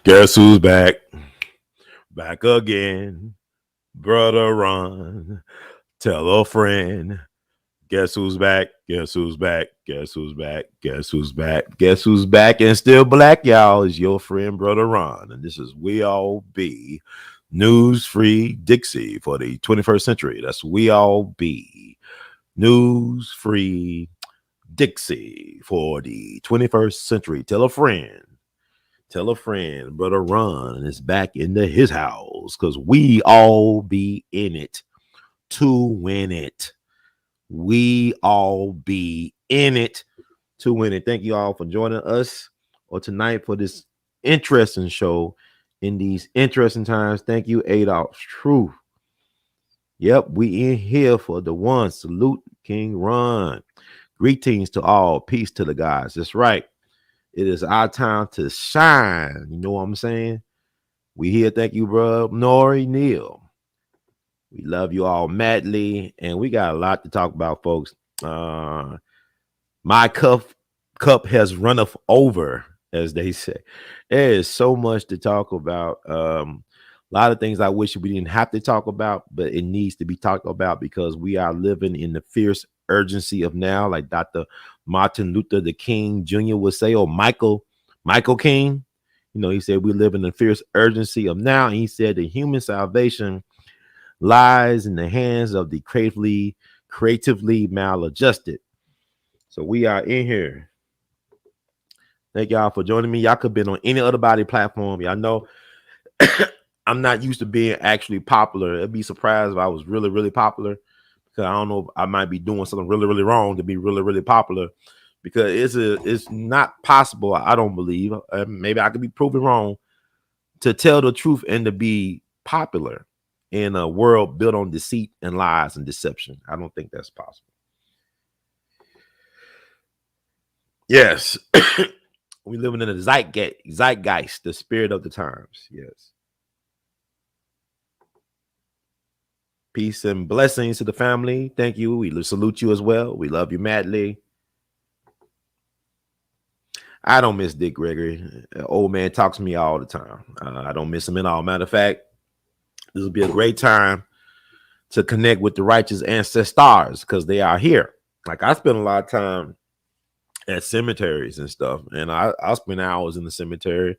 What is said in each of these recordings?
Guess who's back? Back again. Brother Ron. Tell a friend. Guess who's back? Guess who's back? Guess who's back? Guess who's back? Guess who's back and still black, y'all? Is your friend, Brother Ron. And this is We All Be News Free Dixie for the 21st century. That's We All Be News Free Dixie for the 21st century. Tell a friend. Tell a friend, Brother Ron is back into his house because we all be in it to win it. We all be in it to win it. Thank you all for joining us or tonight for this interesting show in these interesting times. Thank you, A.L.L. Truth. Yep, we in here for the one. Salute King Ron. Greetings to all. Peace to the guys. That's right. It is our time to shine. You know what I'm saying? We here. Thank you, bro. Nori Neal. We love you all madly. And we got a lot to talk about, folks. My cup has runneth over, as they say. There is so much to talk about. A lot of things I wish we didn't have to talk about, but it needs to be talked about because we are living in the fierce urgency of now, like Dr. Martin Luther the King Jr. would say, or Michael King. You know, he said we live in the fierce urgency of now. And he said the human salvation lies in the hands of the creatively maladjusted. So we are in here. Thank y'all for joining me. Y'all could have been on any other body platform. Y'all know I'm not used to being actually popular. I'd be surprised if I was really, really popular. I don't know if I might be doing something really, really wrong to be really, really popular because it's not possible. I don't believe. Maybe I could be proven wrong to tell the truth and to be popular in a world built on deceit and lies and deception. I don't think that's possible. Yes. We living in a zeitgeist, the spirit of the times. Yes. Peace and blessings to the family. Thank you. We salute you as well. We love you madly. I don't miss Dick Gregory. Old man talks to me all the time. I don't miss him at all. Matter of fact, this will be a great time to connect with the righteous ancestors because they are here. Like I spend a lot of time at cemeteries and stuff, and I'll spend hours in the cemetery,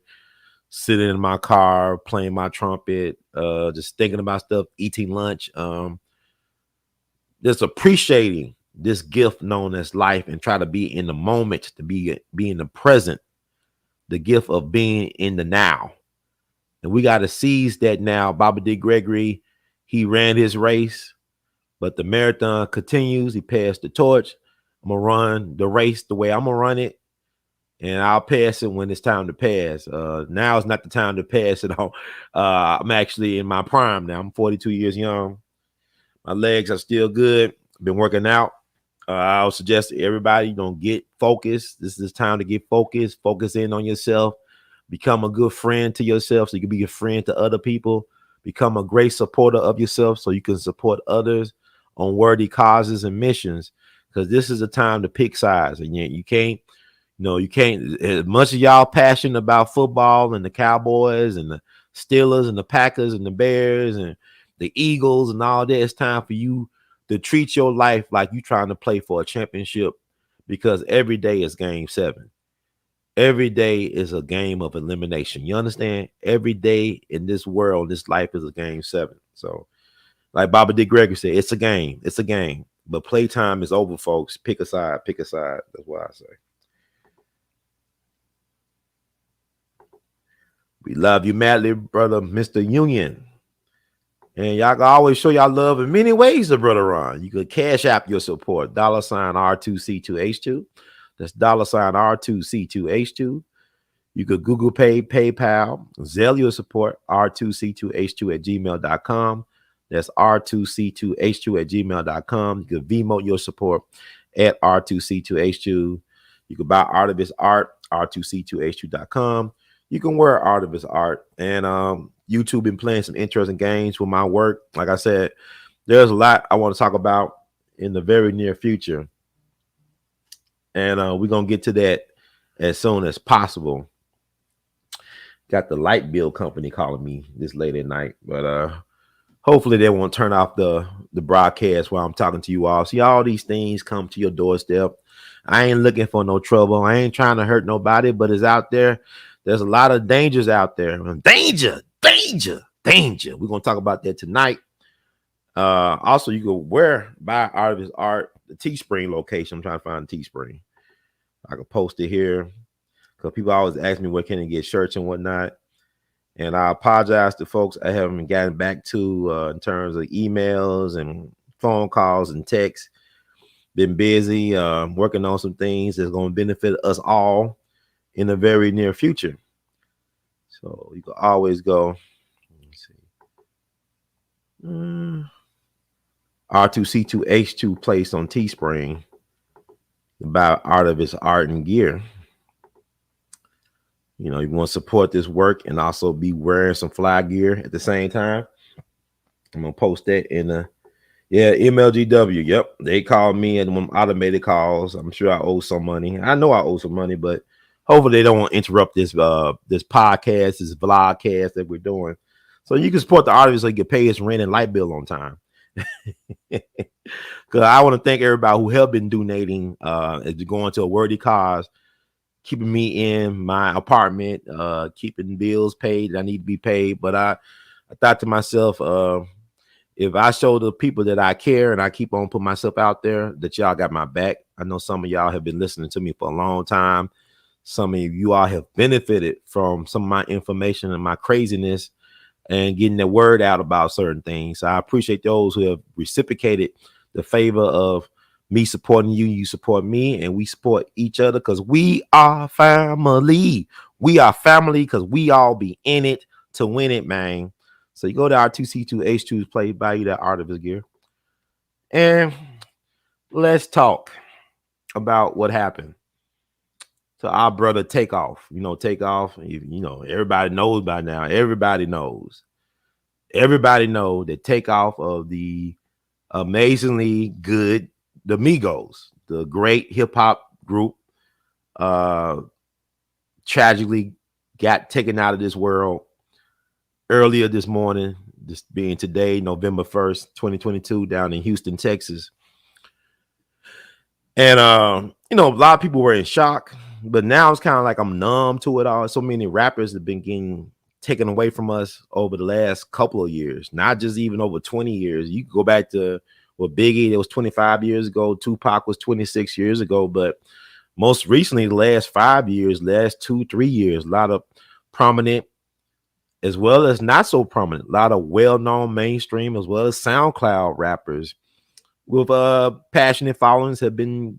sitting in my car, playing my trumpet, just thinking about stuff, eating lunch, just appreciating this gift known as life and try to be in the moment, to be in the present, the gift of being in the now. And we got to seize that now. Baba D. Gregory, he ran his race, but the marathon continues. He passed the torch. I'm going to run the race the way I'm going to run it. And I'll pass it when it's time to pass. Now is not the time to pass it on. I'm actually in my prime now. I'm 42 years young. My legs are still good. Been working out. I'll suggest to everybody, don't get focused. This is time to get focused. Focus in on yourself. Become a good friend to yourself so you can be a friend to other people. Become a great supporter of yourself so you can support others on worthy causes and missions. Because this is a time to pick sides. And you can't, as much as y'all passionate about football and the Cowboys and the Steelers and the Packers and the Bears and the Eagles and all that, it's time for you to treat your life like you're trying to play for a championship because every day is game 7. Every day is a game of elimination. You understand? Every day in this world, this life is a game 7. So like Baba D. Gregory said, it's a game. It's a game. But playtime is over, folks. Pick a side. Pick a side. That's what I say. We love you madly, brother, Mr. Union. And y'all can always show y'all love in many ways to Brother Ron. You could cash app your support. $R2C2H2. That's $R2C2H2. You could Google Pay, PayPal, Zelle your support, R2C2H2 @gmail.com. That's R2C2H2 @gmail.com. You could Vmote your support at R2C2H2. You could buy artivist art, R2C2H2.com. You can wear artivist art. And YouTube been playing some interesting games with my work. Like I said, there's a lot I want to talk about in the very near future. And we're going to get to that as soon as possible. Got the light bill company calling me this late at night, but hopefully they won't turn off the broadcast while I'm talking to you all. See, all these things come to your doorstep. I ain't looking for no trouble. I ain't trying to hurt nobody, but it's out there. There's a lot of dangers out there. Danger, danger, danger. We're gonna talk about that tonight. Also, you can buy artist art, the Teespring location. I'm trying to find Teespring. I can post it here because people always ask me where can I get shirts and whatnot. And I apologize to folks I haven't gotten back to in terms of emails and phone calls and texts. Been busy working on some things that's going to benefit us all in the very near future. So you can always go. Let's see. R2C2H2 place on Teespring about artivist art and gear. You know, you want to support this work and also be wearing some fly gear at the same time. I'm gonna post that in the MLGW. Yep, they called me and when automated calls. I'm sure I owe some money. I know I owe some money, but hopefully they don't want to interrupt this this podcast, this vlogcast that we're doing. So you can support the artist so you can pay his rent and light bill on time. Because I want to thank everybody who have been donating as you're going to a worthy cause, keeping me in my apartment, keeping bills paid that I need to be paid. But I thought to myself, if I show the people that I care and I keep on putting myself out there, that y'all got my back. I know some of y'all have been listening to me for a long time. Some of you all have benefited from some of my information and my craziness and getting the word out about certain things. So I appreciate those who have reciprocated the favor of me supporting you, you support me, and we support each other because we are family. We are family because we all be in it to win it, man. So you go to our 2C2H2's play, buy you that artivist gear. And let's talk about what happened to our brother Takeoff. You know, Takeoff, you know, everybody knows by now. Everybody knows. Everybody knows that Takeoff of the amazingly good the Migos, the great hip hop group, tragically got taken out of this world earlier this morning, this being today, November 1st, 2022, down in Houston, Texas. And you know, a lot of people were in shock, but now it's kind of like I'm numb to it all. So many rappers have been getting taken away from us over the last couple of years, not just even over 20 years. You can go back to Biggie, it was 25 years ago. Tupac was 26 years ago. But most recently, the last 5 years, last 2-3 years, a lot of prominent as well as not so prominent, a lot of well-known mainstream as well as SoundCloud rappers with passionate followings have been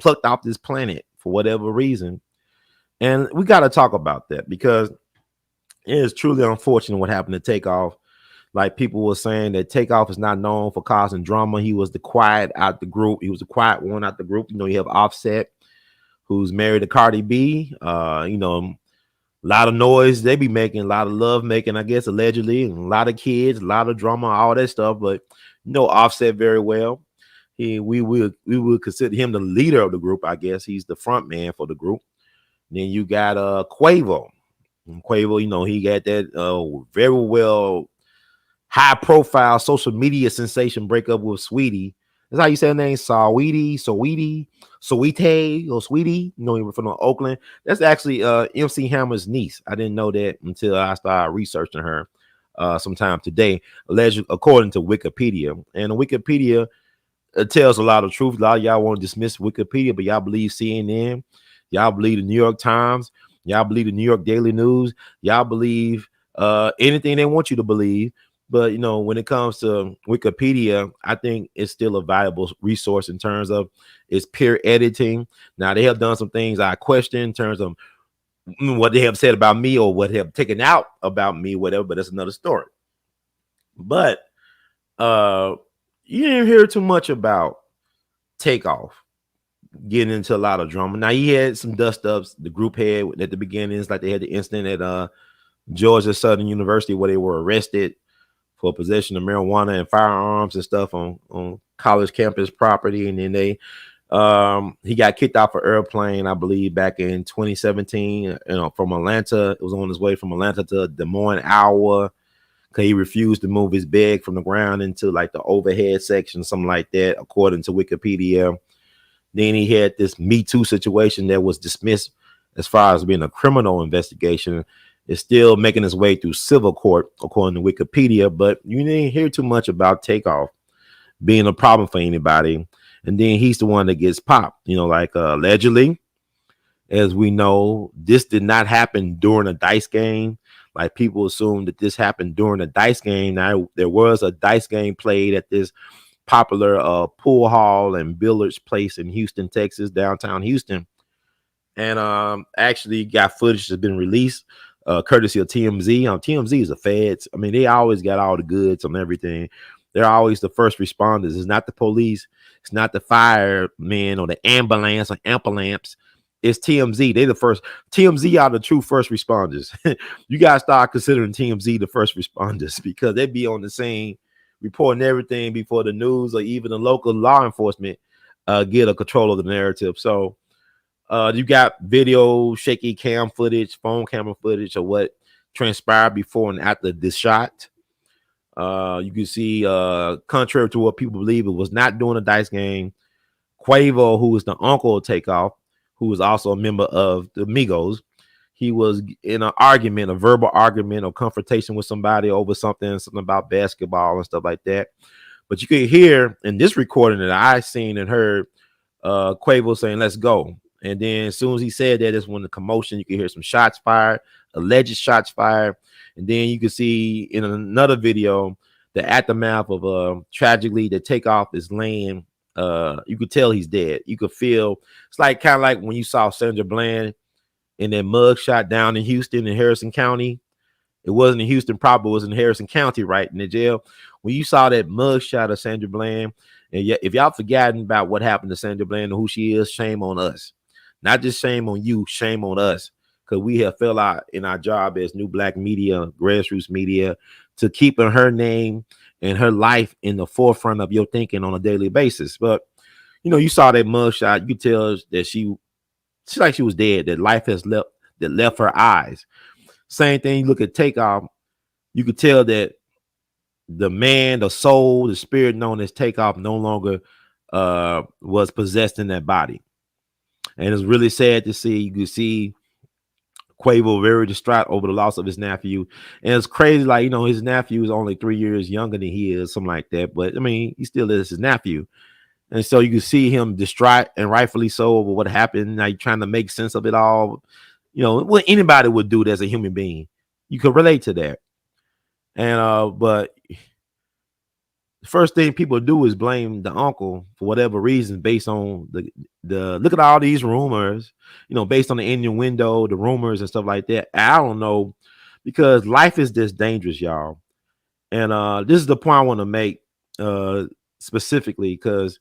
plucked off this planet for whatever reason. And we got to talk about that because it is truly unfortunate what happened to Takeoff. Like people were saying that Takeoff is not known for causing drama. He was the quiet out the group. He was the quiet one out the group. You know, you have Offset, who's married to Cardi B. You know, a lot of noise they be making, a lot of love making, I guess, allegedly, and a lot of kids, a lot of drama, all that stuff. But you know, Offset very well. We would consider him the leader of the group. I guess he's the front man for the group. And then you got Quavo. And Quavo, you know, he got that very well high profile social media sensation breakup with Sweetie. That's how you say her name, Saweetie, or Sweetie. You know, from Oakland. That's actually MC Hammer's niece. I didn't know that until I started researching her sometime today, alleged according to Wikipedia. And Wikipedia tells a lot of truth. A lot of y'all want to dismiss Wikipedia, but y'all believe CNN, y'all believe the New York Times, y'all believe the New York Daily News, y'all believe anything they want you to believe. But, you know, when it comes to Wikipedia, I think it's still a valuable resource in terms of its peer editing. Now, they have done some things I question in terms of what they have said about me or what they have taken out about me, whatever, but that's another story. But you didn't hear too much about Takeoff getting into a lot of drama. Now, he had some dust ups, the group had at the beginning. It's like they had the incident at Georgia Southern University where they were arrested for possession of marijuana and firearms and stuff on college campus property. And then they He got kicked off an airplane, I believe, back in 2017. From Atlanta. It was on his way from Atlanta to Des Moines, Iowa. Cause he refused to move his bag from the ground into like the overhead section, something like that, according to Wikipedia. Then he had this Me Too situation that was dismissed as far as being a criminal investigation. It's still making its way through civil court, according to Wikipedia. But you didn't hear too much about Takeoff being a problem for anybody. And then he's the one that gets popped, like allegedly, as we know, this did not happen during a dice game. Like people assume that this happened during a dice game. Now there was a dice game played at this popular pool hall and billiards place in Houston, Texas, downtown Houston. And actually got footage that's been released courtesy of TMZ. TMZ is the feds. I mean, they always got all the goods on everything. They're always the first responders. It's not the police. It's not the firemen or the ambulance or ambulance. It's TMZ. They the first. TMZ are the true first responders. You gotta start considering TMZ the first responders because they be on the scene reporting everything before the news or even the local law enforcement get a control of the narrative. So you got video, shaky cam footage, phone camera footage of what transpired before and after this shot. You can see, contrary to what people believe, it was not during a dice game. Quavo, who is the uncle of Takeoff, who is also a member of the Migos, he was in an argument, a verbal argument or confrontation with somebody over something about basketball and stuff like that. But you could hear in this recording that I seen and heard Quavo saying, "Let's go." And then as soon as he said that, that's when the commotion, you can hear some shots fired, alleged shots fired. And then you can see in another video the aftermath of tragically the Takeoff is laying. You could tell he's dead. You could feel it's like kind of like when you saw Sandra Bland in that mug shot down in Houston in Harrison County. It wasn't in Houston proper, it was in Harrison County, right in the jail. When you saw that mug shot of Sandra Bland, and if y'all forgotten about what happened to Sandra Bland and who she is, shame on us. Not just shame on you, shame on us. Because we have fell out in our job as new black media, grassroots media, to keeping her name and her life in the forefront of your thinking on a daily basis. But you saw that mug shot, you could tell that she's like she was dead, that life has left her eyes. Same thing, you look at Takeoff, you could tell that the man, the soul, the spirit known as Takeoff no longer was possessed in that body. And it's really sad to see. You can see Quavo very distraught over the loss of his nephew. And it's crazy, like, his nephew is only 3 years younger than he is, something like that. But I mean, he still is his nephew. And so you can see him distraught and rightfully so over what happened. Now you're trying to make sense of it all. What anybody would do as a human being. You could relate to that. And but the first thing people do is blame the uncle for whatever reason based on the look at all these rumors, based on the innuendo, the rumors and stuff like that. I don't know, because life is this dangerous, y'all. And this is the point I want to make specifically, because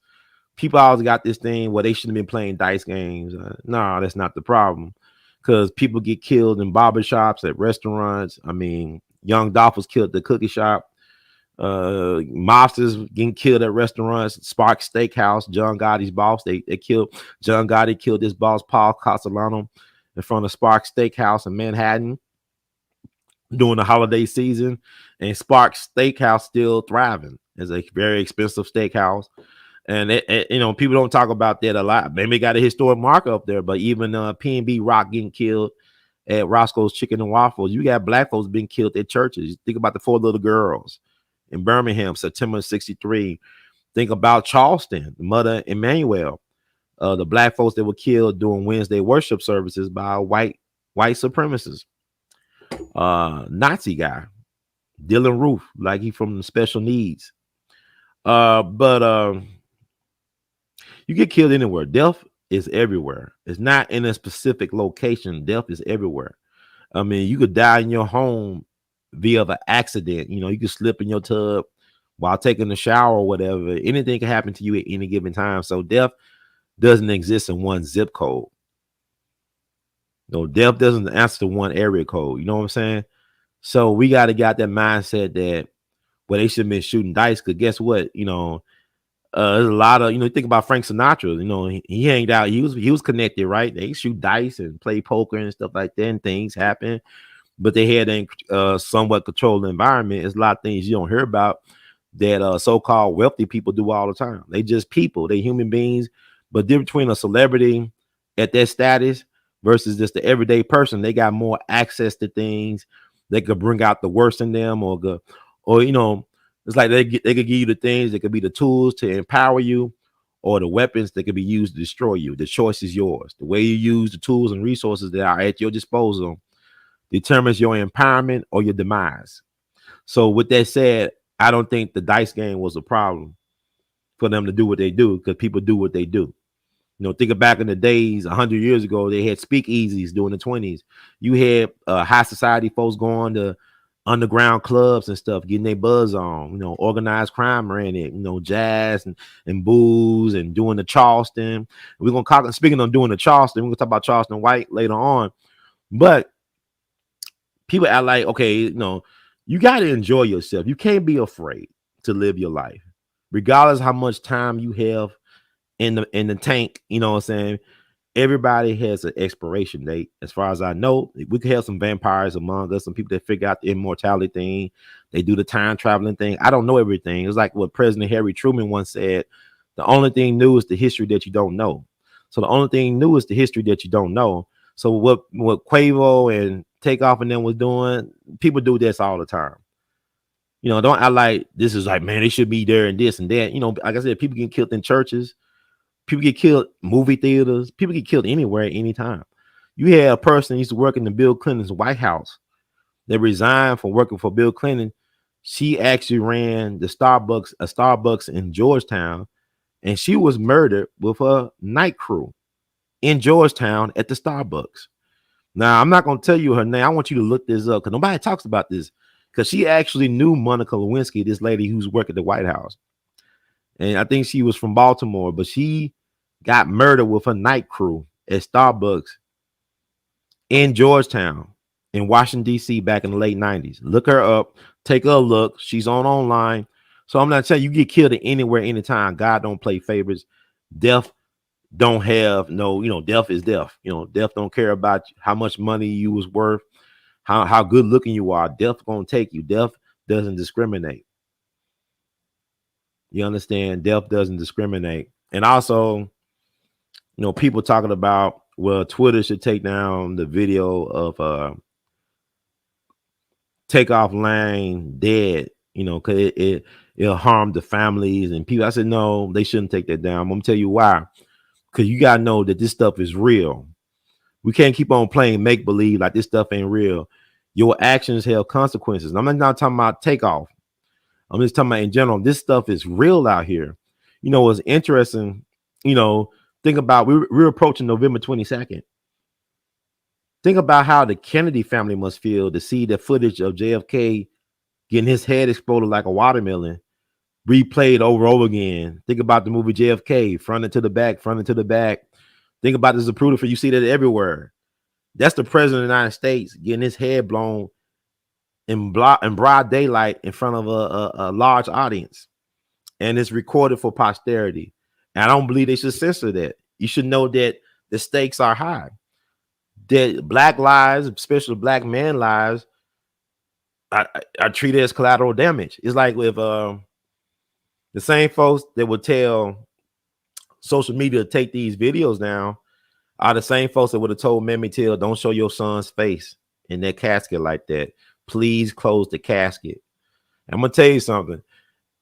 people always got this thing where they shouldn't have been playing dice games. No, that's not the problem, because people get killed in barbershops, at restaurants. I mean, Young Dolph was killed at the cookie shop. Mobsters getting killed at restaurants. Spark Steakhouse, John Gotti's boss, they killed John Gotti, killed his boss Paul Castellano in front of Spark Steakhouse in Manhattan during the holiday season. And Spark Steakhouse still thriving as a very expensive steakhouse. And people don't talk about that a lot. Maybe got a historic marker up there, but even P&B Rock getting killed at Roscoe's Chicken and Waffles. You got black folks being killed at churches. Think about the 4 little girls in Birmingham, September 63. Think about Charleston, Mother Emmanuel, the black folks that were killed during Wednesday worship services by white supremacists. Nazi guy, Dylan Roof, like he from special needs. But you get killed anywhere. Death is everywhere. It's not in a specific location. Death is everywhere. I mean, you could die in your home via an accident. You could slip in your tub while taking a shower or whatever. Anything can happen to you at any given time. So death doesn't exist in one zip code. No, death doesn't answer to one area code. You know what I'm saying? So we got that mindset that, well, they should have been shooting dice, because guess what? There's a lot of, think about Frank Sinatra. He hanged out. He was connected, right? They shoot dice and play poker and stuff like that, and things happen. But they had a somewhat controlled environment. There's a lot of things you don't hear about that so-called wealthy people do all the time. They just people. They human beings. But difference between a celebrity at that status versus just the everyday person, they got more access to things. They could bring out the worst in them, or it's like they could give you the things that could be the tools to empower you, or the weapons that could be used to destroy you. The choice is yours. The way you use the tools and resources that are at your disposal determines your empowerment or your demise. So with that said, I don't think the dice game was a problem for them to do what they do, because people do what they do. Think back in the days 100 years ago, they had speakeasies during the 20s. You had high society folks going to underground clubs and stuff, getting their buzz on. Organized crime ran it. Jazz and booze and doing the Charleston. We're gonna talk. Speaking of doing the Charleston, we're gonna talk about Charleston White later on. But people act like, okay, you got to enjoy yourself. You can't be afraid to live your life, regardless how much time you have in the tank. You know what I'm saying? Everybody has an expiration date. As far as I know, we could have some vampires among us, some people that figure out the immortality thing. They do the time traveling thing. I don't know everything. It's like what President Harry Truman once said: the only thing new is the history that you don't know. So the only thing new is the history that you don't know. So what Quavo and Takeoff and them was doing, people do this all the time. Don't act like this is like, man, they should be there and this and that. Like I said, people get killed in churches. People get killed movie theaters. People get killed anywhere at any time. You had a person used to work in the Bill Clinton's White House that resigned from working for Bill Clinton. She actually ran a Starbucks in Georgetown, and she was murdered with her night crew in Georgetown at the Starbucks. Now, I'm not going to tell you her name. I want you to look this up because nobody talks about this, because she actually knew Monica Lewinsky, this lady who's working at the White House. And I think she was from Baltimore, but she got murdered with her night crew at Starbucks in Georgetown in Washington, D.C. back in the late 90s. Look her up. Take a look. She's online. So I'm not saying you get killed anywhere, anytime. God don't play favorites. Death don't have no, death is death. Death don't care about how much money you was worth, how good looking you are. Death gonna take you. Death doesn't discriminate. You understand? Death doesn't discriminate. And also, people talking about, well, Twitter should take down the video of Takeoff laying dead, because it'll harm the families and people. I said, no, they shouldn't take that down. I'm gonna tell you why. Because you gotta know that this stuff is real. We can't keep on playing make believe like this stuff ain't real. Your actions have consequences. I'm not talking about Takeoff. I'm just talking about in general. This stuff is real out here. It's interesting. Think about we're approaching November 22nd. Think about how the Kennedy family must feel to see the footage of JFK getting his head exploded like a watermelon replayed over and over again. Think about the movie JFK, front and to the back, front and to the back. Think about this Zapruder for you see that everywhere. That's the president of the United States getting his head blown in broad daylight in front of a large audience. And it's recorded for posterity. And I don't believe they should censor that. You should know that the stakes are high. That black lives, especially black man lives, are treated as collateral damage. It's like with the same folks that would tell social media to take these videos down are the same folks that would have told Mammy Till, don't show your son's face in that casket like that. Please close the casket. I'm gonna tell you something.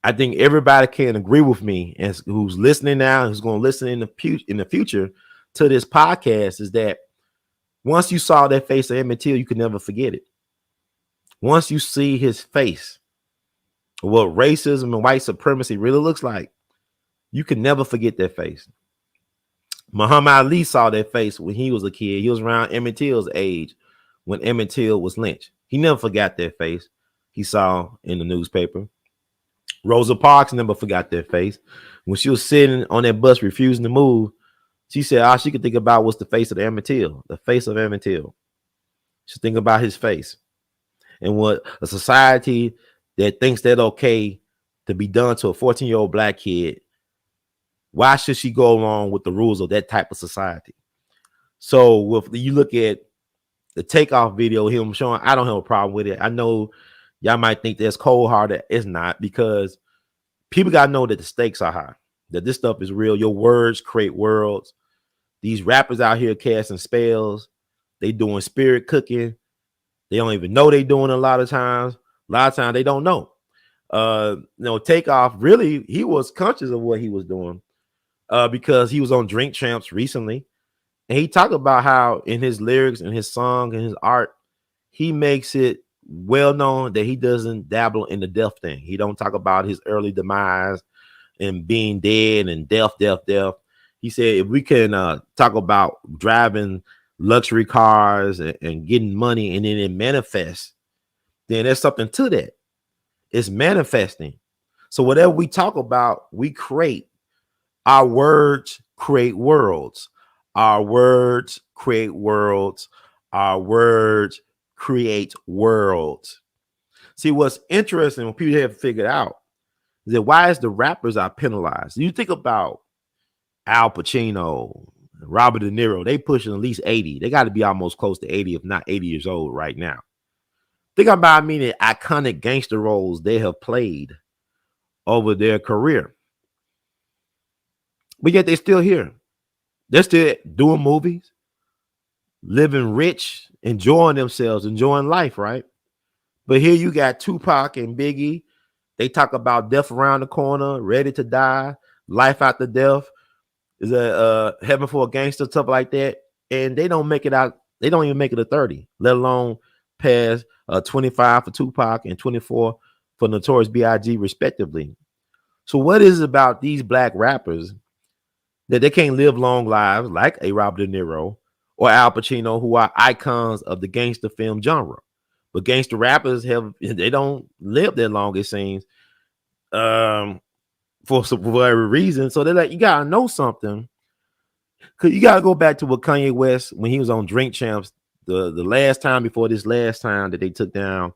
I think everybody can agree with me, as who's listening now, who's going to listen in the future to this podcast, is that once you saw that face of Emmett Till, you can never forget it. Once you see his face, what racism and white supremacy really looks like, you can never forget that face. Muhammad Ali saw that face when he was a kid. He was around Emmett Till's age when Emmett Till was lynched. He never forgot that face he saw in the newspaper. Rosa Parks never forgot that face. When she was sitting on that bus refusing to move, she said all she could think about was the face of Emmett Till, the face of Emmett Till. She think about his face. And what a society that thinks that okay to be done to a 14-year-old black kid Why should she go along with the rules of that type of society? So if you look at the Takeoff video, him showing, I don't have a problem with it. I know y'all might think that's cold hearted. It's not, because people got to know that the stakes are high, that this stuff is real. Your words create worlds. These rappers out here casting spells. They doing spirit cooking. They don't even know they doing it a lot of times. A lot of times they don't know. Takeoff, really, he was conscious of what he was doing because he was on Drink Champs recently. And he talked about how in his lyrics and his song and his art, he makes it well known that he doesn't dabble in the death thing. He don't talk about his early demise and being dead and death. He said, if we can talk about driving luxury cars and getting money and then it manifests, then there's something to that. It's manifesting. So whatever we talk about, we create. Our words create worlds. Our words create worlds. Our words create worlds. See, what's interesting, when people have figured out, is that why is the rappers are penalized? You think about Al Pacino, Robert De Niro, they pushing at least 80. They got to be almost close to 80, if not 80 years old right now. Think about the iconic gangster roles they have played over their career. But yet they're still here. They're still doing movies, living rich, enjoying themselves, enjoying life, right? But here you got Tupac and Biggie. They talk about death around the corner, ready to die, life after death, is a heaven for a gangster, stuff like that. And they don't make it out. They don't even make it to 30, let alone pass 25 for Tupac and 24 for Notorious B.I.G. respectively. So what is it about these black rappers that they can't live long lives like a Robert De Niro or Al Pacino, who are icons of the gangster film genre? But gangster rappers they don't live that long, it seems, for whatever reason. So they're like, you gotta know something, because you gotta go back to what Kanye West, when he was on Drink Champs, the last time before this last time that they took down,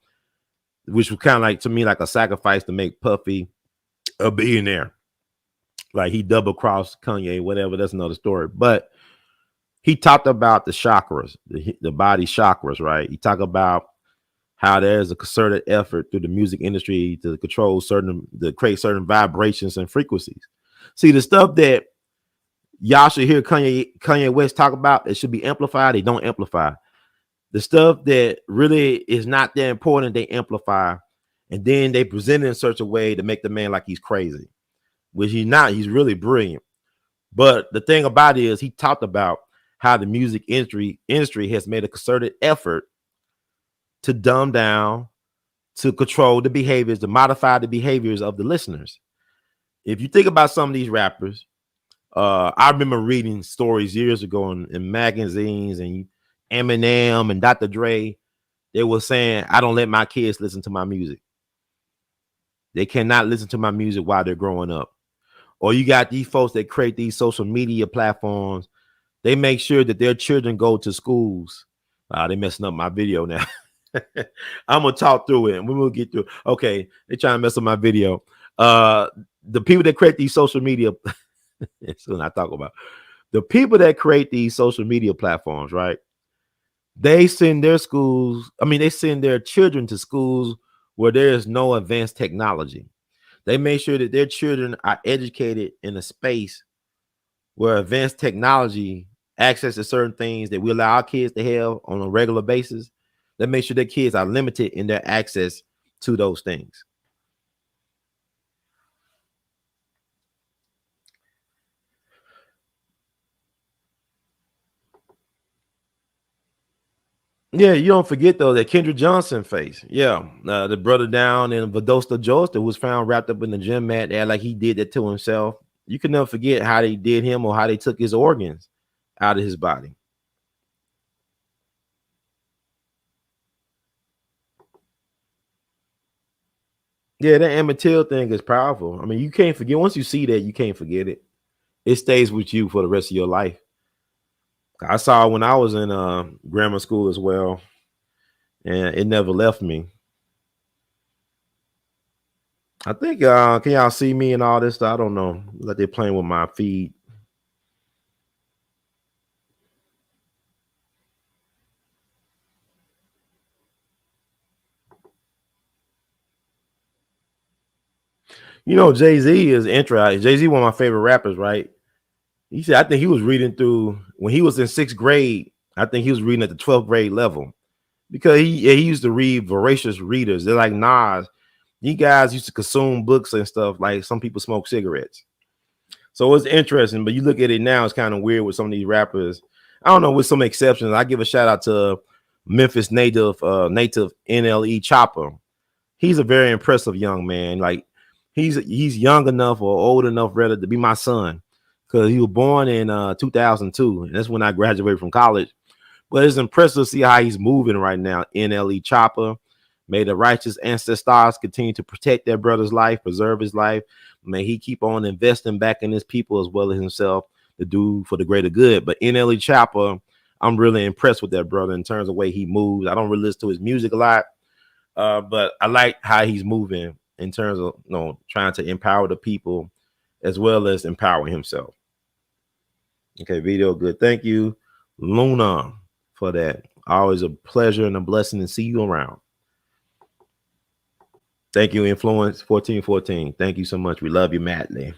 which was kind of like, to me, like a sacrifice to make Puffy a billionaire. Like he double crossed Kanye, whatever. That's another story. But he talked about the chakras, the body chakras, right? He talked about how there's a concerted effort through the music industry to create certain vibrations and frequencies. See, the stuff that y'all should hear Kanye West talk about, it should be amplified. They don't amplify. The stuff that really is not that important, they amplify. And then they present it in such a way to make the man like he's crazy, which he's not. He's really brilliant. But the thing about it is, he talked about how the music industry has made a concerted effort to dumb down, to control the behaviors, to modify the behaviors of the listeners. If you think about some of these rappers, I remember reading stories years ago in magazines, and Eminem and Dr. Dre, they were saying, I don't let my kids listen to my music. They cannot listen to my music while they're growing up. Or you got these folks that create these social media platforms. They make sure that their children go to schools. They messing up my video now. I'm gonna talk through it and we will get through. Okay, they trying to mess up my video. The people that create these social media, that's what I talk about. The people that create these social media platforms, right? They send their children to schools where there is no advanced technology. They make sure that their children are educated in a space where advanced technology accesses certain things that we allow our kids to have on a regular basis. They make sure their kids are limited in their access to those things. Yeah, you don't forget though that Kendrick Johnson face. Yeah, the brother down in Valdosta, Georgia, was found wrapped up in the gym mat there, like he did that to himself. You can never forget how they did him or how they took his organs out of his body. Yeah, that Emmett Till thing is powerful. I mean, you can't forget. Once you see that, you can't forget it. It stays with you for the rest of your life. I saw it when I was in grammar school as well, and it never left me. I think can y'all see me and all this stuff? I don't know. Like they're playing with my feed. You know, Jay-Z is interesting. Jay-Z, one of my favorite rappers, right? He said, I think he was reading through when he was in sixth grade. I think he was reading at the 12th grade level because he used to read voracious readers. They're like Nas. You guys used to consume books and stuff like some people smoke cigarettes. So it's interesting, but you look at it now, it's kind of weird with some of these rappers. I don't know, with some exceptions. I give a shout out to Memphis native NLE Chopper. He's a very impressive young man. Like he's young enough or old enough rather to be my son because he was born in 2002, and that's when I graduated from college. But it's impressive to see how he's moving right now. NLE Chopper. May the righteous ancestors continue to protect their brother's life, preserve his life. May he keep on investing back in his people as well as himself to do for the greater good. But NLE Chopper, I'm really impressed with that brother in terms of the way he moves. I don't really listen to his music a lot, but I like how he's moving in terms of trying to empower the people as well as empower himself. Okay, video good. Thank you, Luna, for that. Always a pleasure and a blessing to see you around. Thank you, Influence 1414. Thank you so much. We love you madly.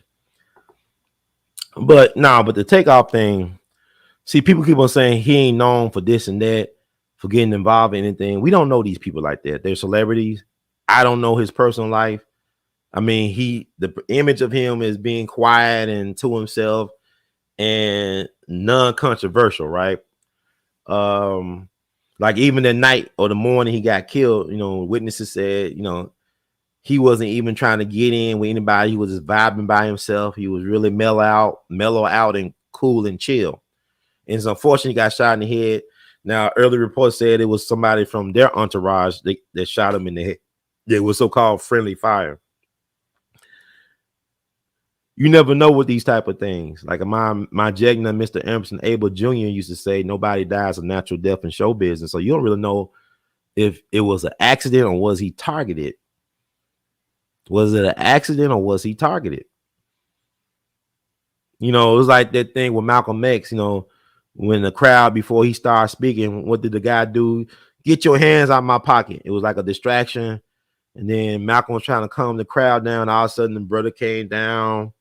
But the Takeoff thing, see, people keep on saying he ain't known for this and that, for getting involved in anything. We don't know these people like that. They're celebrities. I don't know his personal life. I mean, the image of him is being quiet and to himself and non-controversial, right? Like even the night or the morning he got killed, witnesses said, he wasn't even trying to get in with anybody. He was just vibing by himself. He was really mellow out and cool and chill. And it's unfortunate he got shot in the head. Now, early reports said it was somebody from their entourage that shot him in the head. It was so-called friendly fire. You never know with these type of things. Like my Jegna, Mr. Emerson Abel Jr. used to say, nobody dies a natural death in show business. So you don't really know if it was an accident or was he targeted. Was it an accident or was he targeted? It was like that thing with Malcolm X, when the crowd, before he started speaking, what did the guy do? Get your hands out of my pocket. It was like a distraction. And then Malcolm was trying to calm the crowd down. All of a sudden, the brother came down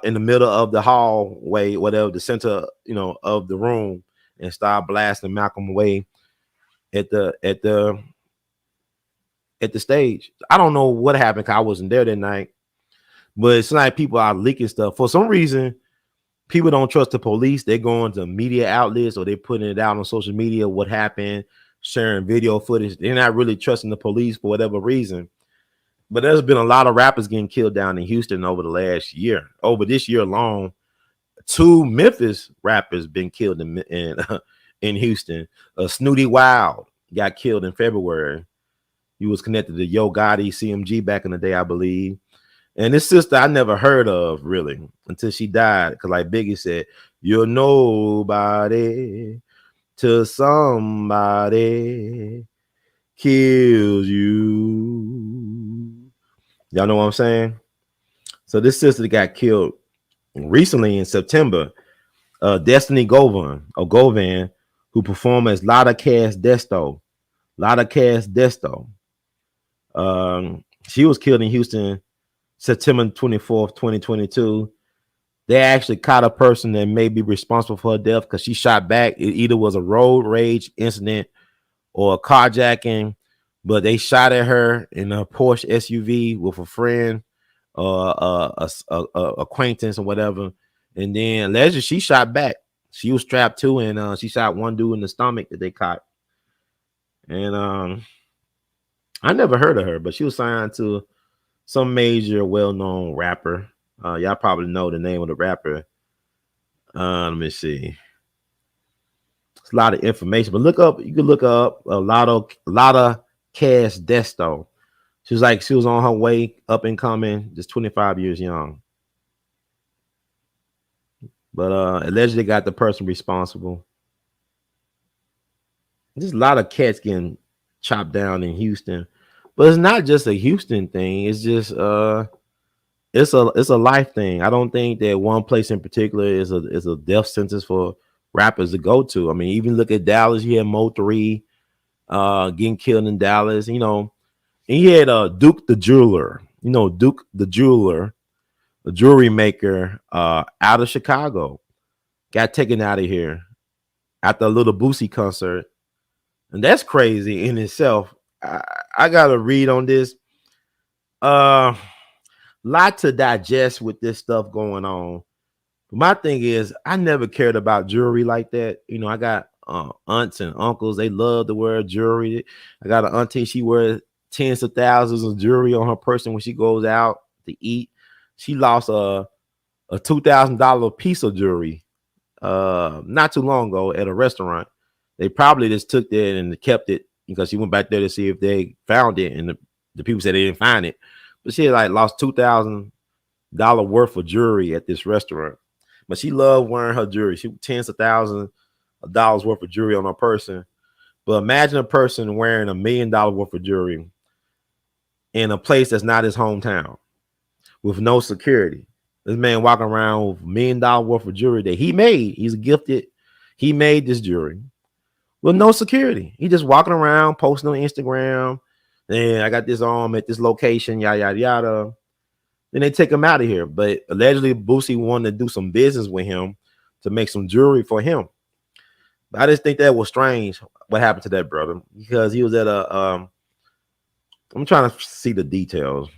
in the middle of the hallway, whatever, the center, of the room, and started blasting Malcolm away at the stage. I don't know what happened because I wasn't there that night. But it's like people are leaking stuff. For some reason, people don't trust the police. They're going to media outlets or they're putting it out on social media, what happened, sharing video footage. They're not really trusting the police for whatever reason. But there's been a lot of rappers getting killed down in Houston over the last year. Over this year alone, 2 Memphis rappers been killed in Houston. Snooty Wild got killed in February. He was connected to Yo Gotti, CMG back in the day, I believe. And this sister I never heard of really until she died. Because like Biggie said, you're nobody till somebody kills you. Y'all know what I'm saying? So this sister got killed recently in September. Destiny Govan, who performed as Lotta Cass Desto. She was killed in Houston September 24th, 2022. They actually caught a person that may be responsible for her death because she shot back. It either was a road rage incident or a carjacking, but they shot at her in a Porsche SUV with a friend or acquaintance or whatever. And then allegedly she shot back. She was strapped too, and she shot one dude in the stomach that they caught. And I never heard of her, but she was signed to some major well-known rapper. Y'all probably know the name of the rapper. Let me see. It's a lot of information, but you can look up a Lotta Cass Desto. She was on her way up and coming, just 25 years young. But allegedly got the person responsible. There's a lot of cats getting chopped down in Houston. But it's not just a Houston thing. It's just it's a life thing. I don't think that one place in particular is a death sentence for rappers to go to. I mean, even look at Dallas. You had Mo3 getting killed in Dallas. You know, and he had Duke the jeweler. You know, Duke the jeweler, the jewelry maker out of Chicago, got taken out of here after a little Boosie concert, and that's crazy in itself. I gotta read on this. Lot to digest with this stuff going on. But my thing is, I never cared about jewelry like that. You know, I got aunts and uncles, they love to wear jewelry. I got an auntie, she wears tens of thousands of jewelry on her person when she goes out to eat. She lost a $2,000 piece of jewelry not too long ago at a restaurant. They probably just took that and kept it because she went back there to see if they found it, and the people said they didn't find it. But she had like lost $2,000 worth of jewelry at this restaurant. But she loved wearing her jewelry. She tens of thousands of dollars worth of jewelry on her person. But imagine a person wearing $1 million worth of jewelry in a place that's not his hometown with no security. This man walking around with $1 million worth of jewelry that he made. He's gifted. He made this jewelry with no security. He just walking around posting on Instagram. And I got this arm at this location, yada, yada, yada. Then they take him out of here. But allegedly, Boosie wanted to do some business with him to make some jewelry for him. But I just think that was strange what happened to that brother, because he was at a I'm trying to see the details.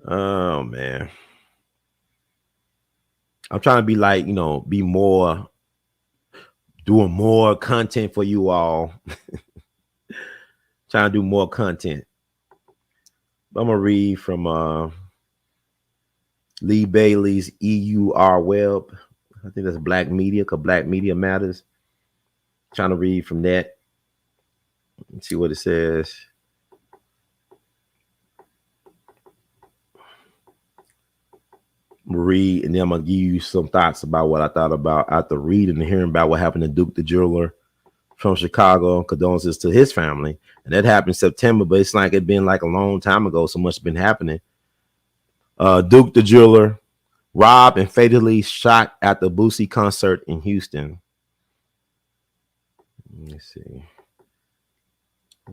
Oh man. I'm trying to be like, you know, be more, doing more content for you all. Trying to do more content. But I'm gonna read from Lee Bailey's EUR Web. I think that's Black Media, because Black Media Matters. Trying to read from that. Let's see what it says. Read, and then I'm gonna give you some thoughts about what I thought about after reading and hearing about what happened to Duke the jeweler from Chicago. Condolences to his family. And that happened in September, but it's like it's been like a long time ago. So much has been happening. Duke the jeweler robbed and fatally shot at the Boosie concert in Houston. Let me see.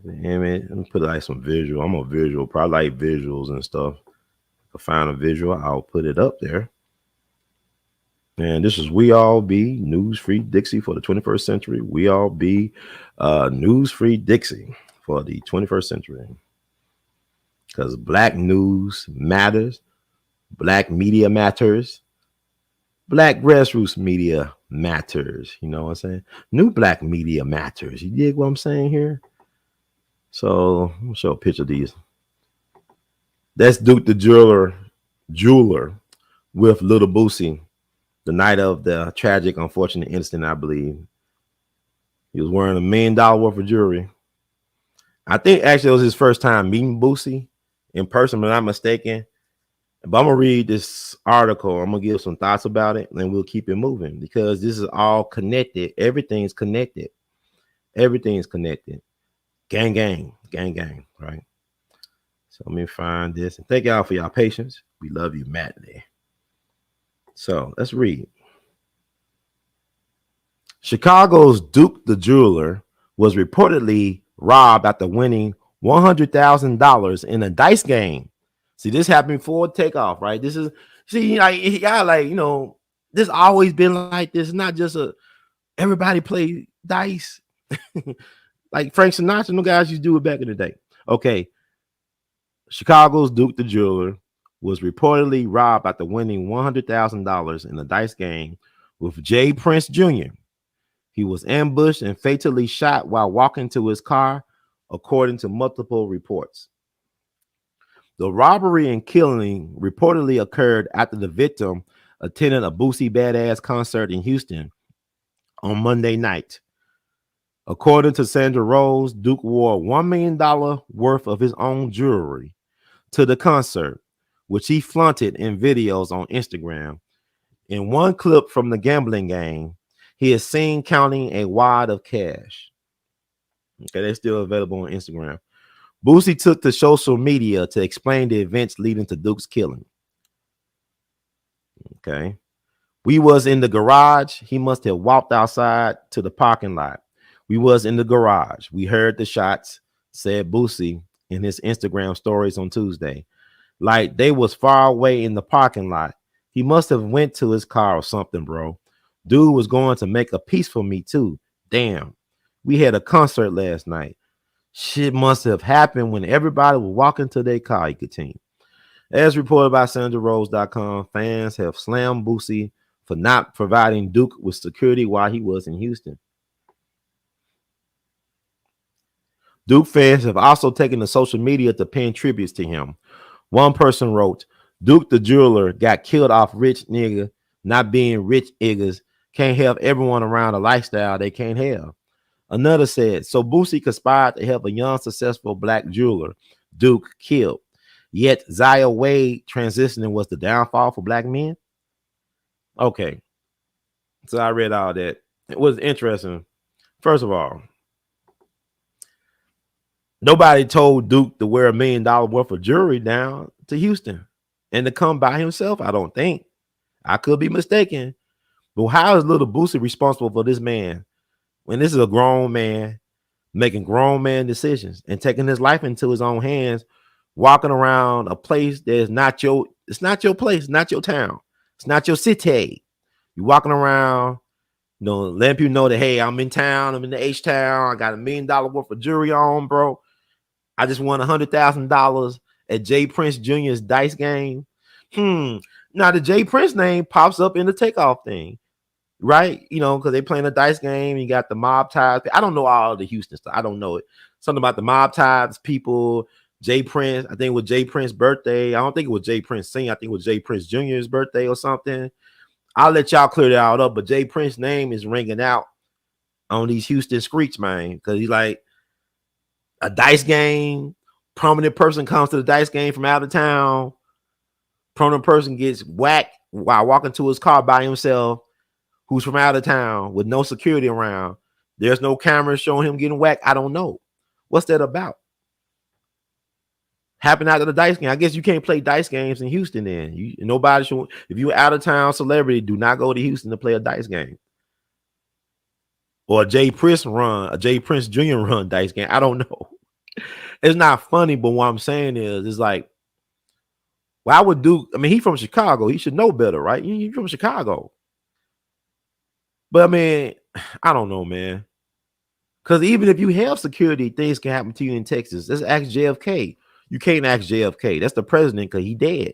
Damn it. Let me put like some visual. I'm a visual, probably like visuals and stuff. If I find a visual, I'll put it up there. And this is We All Be News Free Dixie for the 21st century. We all be News Free Dixie for the 21st century. Because Black news matters. Black media matters. Black grassroots media matters. You know what I'm saying? New Black media matters. You dig what I'm saying here? So I'm gonna show a picture of these. That's Duke the jeweler with Little Boosie the night of the tragic, unfortunate incident, I believe. He was wearing $1 million worth of jewelry. I think actually it was his first time meeting Boosie in person, but I'm not mistaken. But I'm gonna read this article. I'm gonna give some thoughts about it, and we'll keep it moving, because this is all connected. Everything's connected. Everything's connected. Gang, gang, gang, gang. Right. So let me find this. And thank y'all for y'all patience. We love you, madly. So let's read. Chicago's Duke the jeweler was reportedly robbed after winning $100,000 in a dice game. See, this happened before Takeoff, right? This is, see, like, yeah, like, you know, this always been like this. It's not just everybody play dice. Like Frank Sinatra, no guys used to do it back in the day. Okay. Chicago's Duke the jeweler was reportedly robbed after winning $100,000 in a dice game with Jay Prince Jr. He was ambushed and fatally shot while walking to his car, according to multiple reports. The robbery and killing reportedly occurred after the victim attended a Boosie Badass concert in Houston on Monday night. According to Sandra Rose, Duke wore $1 million worth of his own jewelry to the concert, which he flaunted in videos on Instagram. In one clip from the gambling game, he is seen counting a wad of cash. Okay, they're still available on Instagram. Boosie took to social media to explain the events leading to Duke's killing. Okay. We was in the garage. He must have walked outside to the parking lot. We was in the garage. We heard the shots, said Boosie in his Instagram stories on Tuesday. Like they was far away in the parking lot. He must have went to his car or something, bro. Dude was going to make a piece for me too. Damn. We had a concert last night. Shit must have happened when everybody was walking to their car, he continued. As reported by SandraRose.com, fans have slammed Boosie for not providing Duke with security while he was in Houston. Duke fans have also taken to social media to pay tributes to him. One person wrote, Duke the jeweler got killed off rich nigga, not being rich niggas, can't help everyone around a lifestyle they can't have. Another said, so Boosie conspired to help a young, successful black jeweler, Duke, killed. Yet Zaya Wade transitioning was the downfall for black men. Okay. So I read all that. It was interesting. First of all, nobody told Duke to wear $1 million worth of jewelry down to Houston and to come by himself. I don't think. I could be mistaken. But how is little Boosie responsible for this man when this is a grown man making grown man decisions and taking his life into his own hands, walking around a place that's not your, it's not your place, not your town, it's not your city. You're walking around, you know, letting people know that, hey, I'm in town, I'm in the H-Town, I got $1 million worth of jewelry on, bro. I just won $100,000 at Jay Prince Jr.'s dice game. Now the Jay Prince name pops up in the Takeoff thing, right? You know, because they playing a dice game. You got the mob ties. I don't know all the Houston stuff. I don't know it. Something about the mob ties people. Jay Prince. I think it was Jay Prince's birthday. I don't think it was Jay Prince Senior. I think it was Jay Prince Jr.'s birthday or something. I'll let y'all clear that all up. But Jay Prince's name is ringing out on these Houston streets, man, because he's like a dice game. Prominent person comes to the dice game from out of town. Prominent person gets whacked while walking to his car by himself, who's from out of town with no security around. There's no cameras showing him getting whacked. I don't know. What's that about? Happened out of the dice game. I guess you can't play dice games in Houston then. Nobody should. If you're out of town celebrity, do not go to Houston to play a dice game. Or a Jay Prince Jr. run dice game. I don't know. It's not funny, but what I'm saying is, it's like, why would Duke? I mean, he's from Chicago. He should know better, right? He's from Chicago. But I mean, I don't know, man. Because even if you have security, things can happen to you in Texas. Let's ask JFK. You can't ask JFK. That's the president because he dead.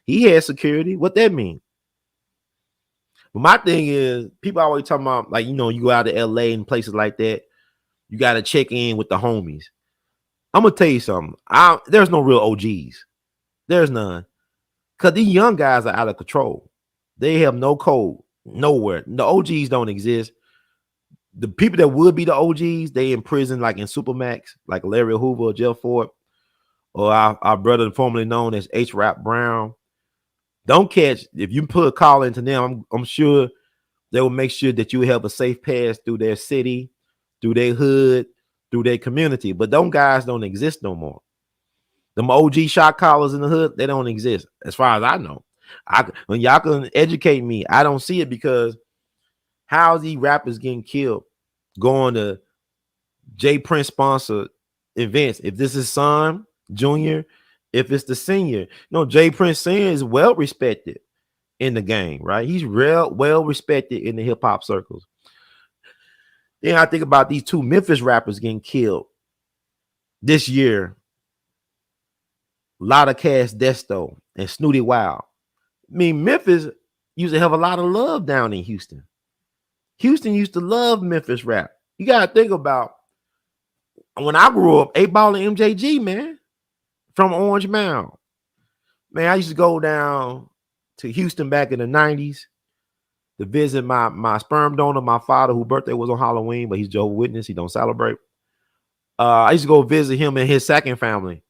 He had security. What that mean? But my thing is, people always talking about, like, you know, you go out to L.A. and places like that, you got to check in with the homies. I'm going to tell you something. There's no real OGs. There's none. Because these young guys are out of control. They have no code nowhere. The OGs don't exist. The people that would be the OGs, they in prison, like in Supermax, like Larry Hoover or Jeff Ford, or our brother formerly known as H. Rap Brown. Don't catch, if you put a call into them, I'm sure they will make sure that you have a safe pass through their city, through their hood, through their community. But them guys don't exist no more. Them OG shot callers in the hood, they don't exist, as far as I know. When y'all can educate me, I don't see it, because how's these rappers getting killed going to Jay Prince sponsored events? If this is son, junior, if it's the senior, Jay Prince Senior is well respected in the game, right? He's well respected in the hip hop circles. Then I think about these two Memphis rappers getting killed this year. Lotta Cash Desto and Snooty Wild. I mean, Memphis used to have a lot of love down in Houston. Houston used to love Memphis rap. You got to think about when I grew up, A.L.L and MJG, man, from Orange Mound. Man, I used to go down to Houston back in the 90s to visit my sperm donor, my father, whose birthday was on Halloween, but he's Jehovah's Witness. He don't celebrate. I used to go visit him and his second family.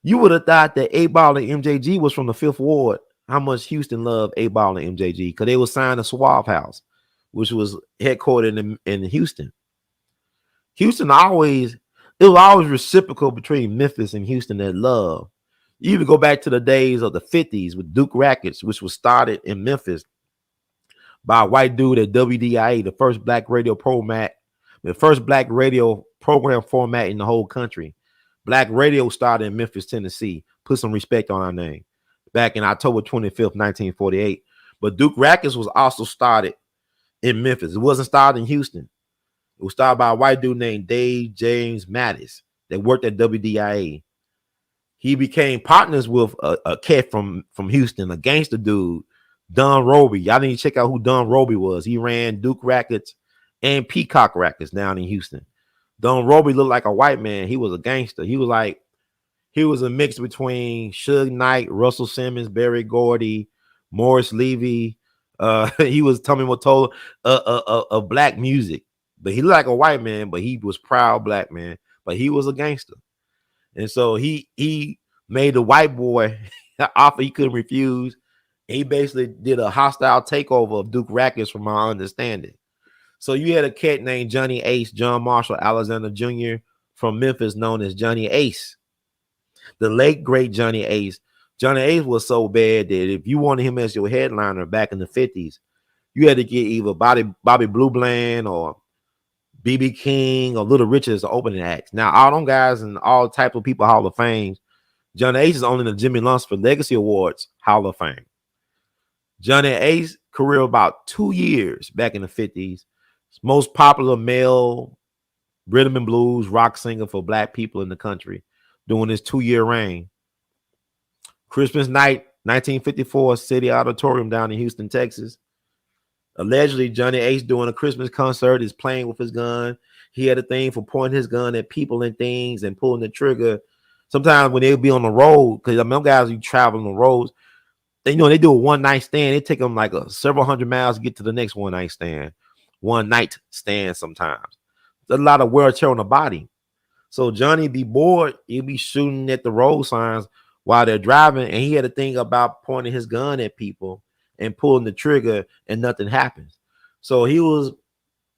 You would have thought that A.L.L and MJG was from the 5th Ward. How much Houston loved A.L.L and MJG, because they were signed to Suave House, which was headquartered in Houston. Houston always, It was always reciprocal between Memphis and Houston, that love. You even go back to the days of the 50s with Duke Rackets, which was started in Memphis by a white dude at WDIA, the first black radio program format in the whole country. Black radio started in Memphis, Tennessee. Put some respect on our name. Back in October 25th, 1948. But Duke Rackets was also started in Memphis. It wasn't started in Houston. It was started by a white dude named Dave James Mattis that worked at WDIA. He became partners with a cat from Houston, a gangster dude, Don Roby. Y'all need to check out who Don Roby was. He ran Duke Rackets and Peacock Rackets down in Houston. Don Roby looked like a white man. He was a gangster. He was a mix between Suge Knight, Russell Simmons, Berry Gordy, Morris Levy. He was Tommy Mottola of black music. But he looked like a white man, but he was proud black man. But he was a gangster. And so he made the white boy an offer he couldn't refuse. He basically did a hostile takeover of Duke Rackets, from my understanding. So you had a cat named Johnny Ace, John Marshall Alexander Jr. from Memphis, known as Johnny Ace. The late, great Johnny Ace. Johnny Ace was so bad that if you wanted him as your headliner back in the 50s, you had to get either Bobby Blue Bland or B.B. King or Little Richard as the opening acts. Now, all them guys and all type of people Hall of Fame, Johnny Ace is only the Jimmy Lunsford Legacy Awards Hall of Fame. Johnny Ace's career about 2 years back in the 50s. Most popular male rhythm and blues rock singer for black people in the country during his 2-year reign. Christmas night, 1954, City Auditorium down in Houston, Texas. Allegedly, Johnny Ace doing a Christmas concert is playing with his gun. He had a thing for pointing his gun at people and things and pulling the trigger. Sometimes when they'll be on the road, because them guys who travel on the roads, they do a one-night stand. It take them like several hundred miles to get to the next one-night stand. One-night stand sometimes. There's a lot of wear and tear on the body. So Johnny be bored. He'll be shooting at the road signs while they're driving. And he had a thing about pointing his gun at people and pulling the trigger and nothing happens. So he was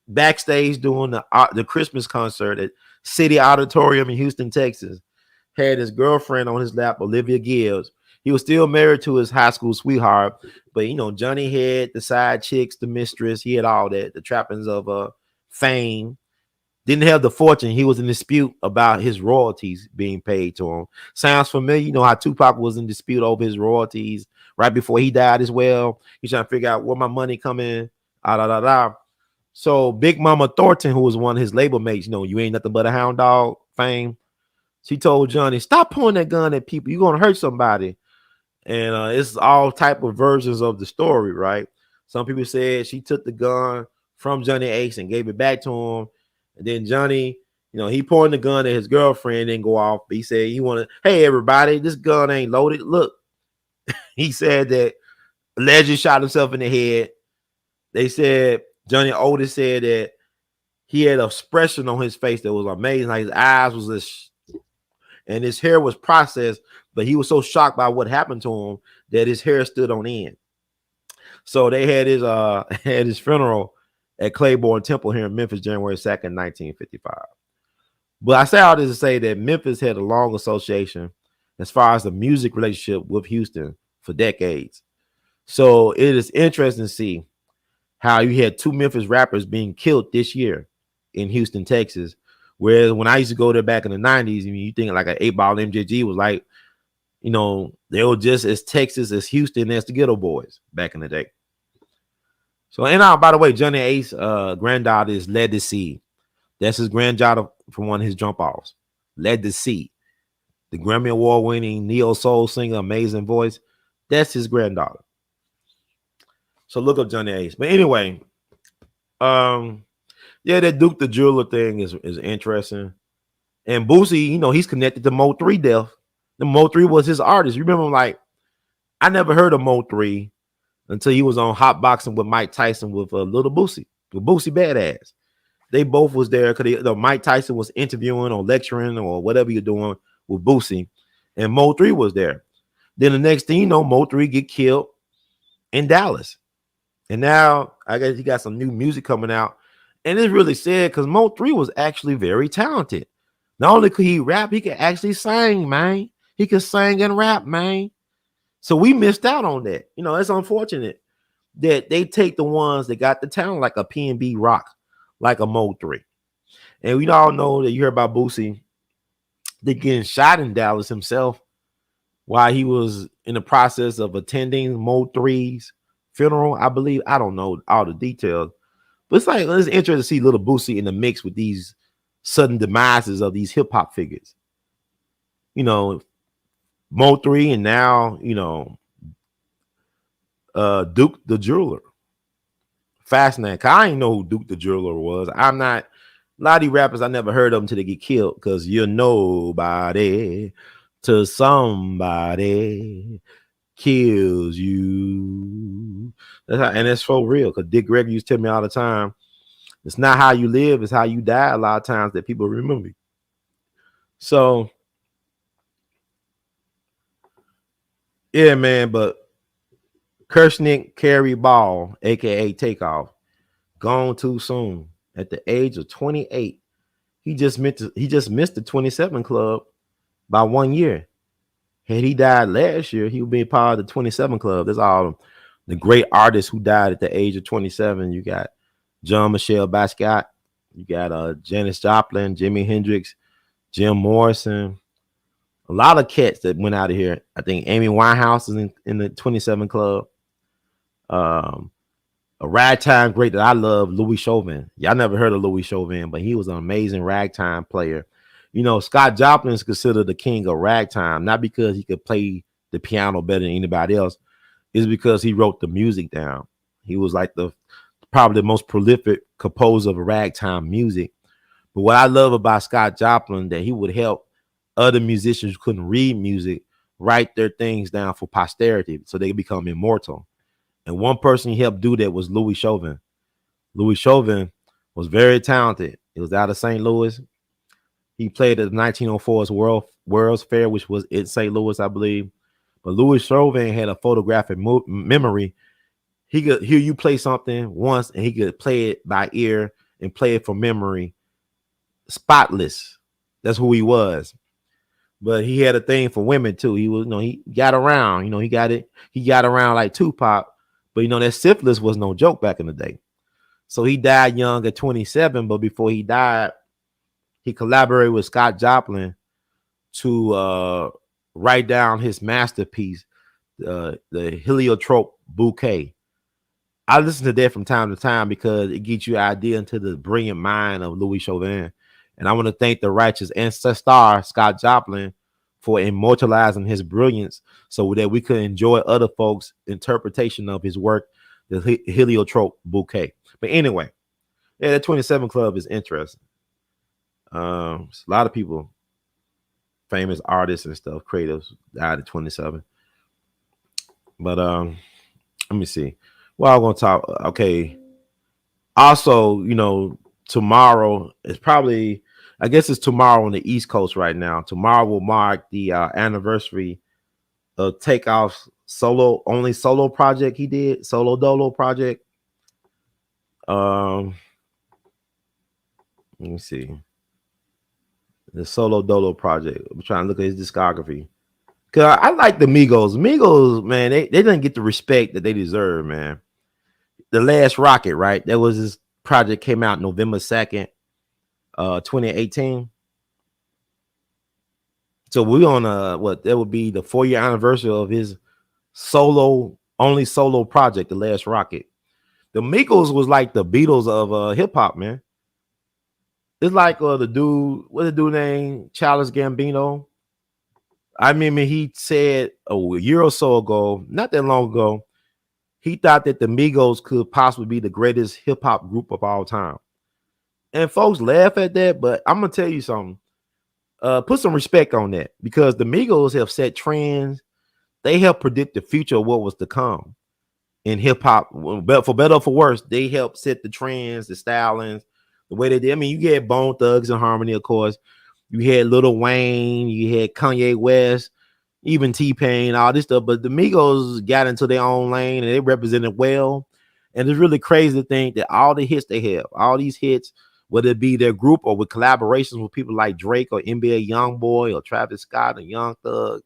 backstage doing the Christmas concert at City Auditorium in Houston, Texas. Had his girlfriend on his lap, Olivia Gibbs. He was still married to his high school sweetheart, but Johnny had the side chicks, the mistress. He had all that, the trappings of fame. Didn't have the fortune. He was in dispute about his royalties being paid to him. Sounds familiar. You know how Tupac was in dispute over his royalties right before he died as well. He's trying to figure out where my money come in. So Big Mama Thornton, who was one of his label mates, you ain't nothing but a hound dog fame. She told Johnny, stop pointing that gun at people. You're going to hurt somebody. And it's all type of versions of the story, right? Some people said she took the gun from Johnny Ace and gave it back to him. And then Johnny, he pointed the gun at his girlfriend and go off. But he said he wanted, hey, everybody, this gun ain't loaded. Look, he said that allegedly shot himself in the head. They said Johnny Otis said that he had an expression on his face that was amazing. Like his eyes was this, and his hair was processed, but he was so shocked by what happened to him that his hair stood on end. So they had his funeral at Claiborne Temple here in Memphis, January 2nd, 1955. But I say all this to say that Memphis had a long association as far as the music relationship with Houston for decades. So it is interesting to see how you had 2 Memphis rappers being killed this year in Houston, Texas. Whereas when I used to go there back in the 90s, you think like an 8-ball MJG was like, they were just as Texas as Houston as the Ghetto Boys back in the day. So, and by the way, Johnny Ace granddaughter is Led to See. That's his granddaughter from one of his jump offs. Led to See. The Grammy Award winning neo soul singer, amazing voice. That's his granddaughter. So look up Johnny Ace. But anyway, that Duke the Jeweler thing is interesting. And Boosie, he's connected to Mo 3 death. The Mo 3 was his artist. You remember, like, I never heard of Mo 3 until he was on Hot Boxing with Mike Tyson with Little Boosie, with Boosie Badass. They both was there because Mike Tyson was interviewing or lecturing or whatever you're doing with Boosie, and Mo 3 was there. Then the next thing you know, Mo 3 get killed in Dallas. And now I guess he got some new music coming out. And it's really sad because Mo 3 was actually very talented. Not only could he rap, he could actually sing, man. He could sing and rap, man. So we missed out on that. You know, it's unfortunate that they take the ones that got the talent, like a P&B Rock, like a Mode 3. And we all know that you hear about Boosie, they getting shot in Dallas himself while he was in the process of attending Mode 3's funeral, I believe. I don't know all the details. But it's like, it's interesting to see little Boosie in the mix with these sudden demises of these hip hop figures. You know, Mo 3 and now, you know, Duke the Jeweler. Fascinating. Cause I didn't know who Duke the Jeweler was. I'm not, a lot of these rappers, I never heard of them until they get killed, because you're nobody to somebody kills you. That's how, and it's for real. Because Dick Gregory used to tell me all the time, it's not how you live, it's how you die a lot of times that people remember. So, yeah, man, but Kershnick Carey Ball, aka Takeoff, gone too soon at the age of 28. He just missed the 27 club by 1 year. Had he died last year, he would be part of the 27 club. That's all the great artists who died at the age of 27. You got John Michelle Basquiat, you got Janis Joplin, Jimi Hendrix, Jim Morrison, a lot of cats that went out of here. I think Amy Winehouse is in the 27 club. A ragtime great that I love, Louis Chauvin. Y'all never heard of Louis Chauvin, but he was an amazing ragtime player. You know, Scott Joplin is considered the king of ragtime, not because he could play the piano better than anybody else. It's because he wrote the music down. He was like probably the most prolific composer of ragtime music. But what I love about Scott Joplin, that he would help other musicians who couldn't read music write their things down for posterity so they become immortal. And one person he helped do that was Louis Chauvin. Louis Chauvin was very talented. He was out of St. Louis. He played at the 1904's World's Fair, which was in St. Louis, I believe. But Louis Chauvin had a photographic memory. He could hear you play something once, and he could play it by ear and play it from memory, spotless. That's who he was. But he had a thing for women too. He was, he got around. He got around like Tupac. But that syphilis was no joke back in the day. So he died young at 27. But before he died, he collaborated with Scott Joplin to write down his masterpiece, the Heliotrope Bouquet. I listen to that from time to time because it gets you an idea into the brilliant mind of Louis Chauvin. And I want to thank the righteous ancestor, Scott Joplin, for immortalizing his brilliance so that we could enjoy other folks' interpretation of his work, the Heliotrope Bouquet. But anyway, yeah, that 27 Club is interesting. A lot of people, famous artists and stuff, creatives, died at 27. But let me see. Well, I'm gonna talk. Okay. Also, tomorrow is probably, I guess it's tomorrow on the East Coast right now. Tomorrow will mark the anniversary of Takeoff's solo project he did, solo dolo project. Let me see. The solo dolo project. I'm trying to look at his discography. Cause I like the Migos. Migos, man, they didn't get the respect that they deserve, man. The Last Rocket, right? That was his project, came out November 2nd, 2018. So we're on that would be the 4-year anniversary of his solo project, The Last Rocket. The Migos was like the Beatles of hip hop, man. It's like the dude named Charles Gambino. I remember he said a year or so ago, not that long ago, he thought that the Migos could possibly be the greatest hip hop group of all time. And folks laugh at that, but I'm gonna tell you something. Put some respect on that, because the Migos have set trends. They help predict the future of what was to come in hip hop. But for better or for worse, they help set the trends, the stylings, the way they did. I mean, you had Bone Thugs and Harmony, of course. You had Lil Wayne, you had Kanye West, even T-Pain, all this stuff. But the Migos got into their own lane and they represented well. And it's really crazy to think that all the hits they have, all these hits, whether it be their group or with collaborations with people like Drake or NBA YoungBoy or Travis Scott or Young Thug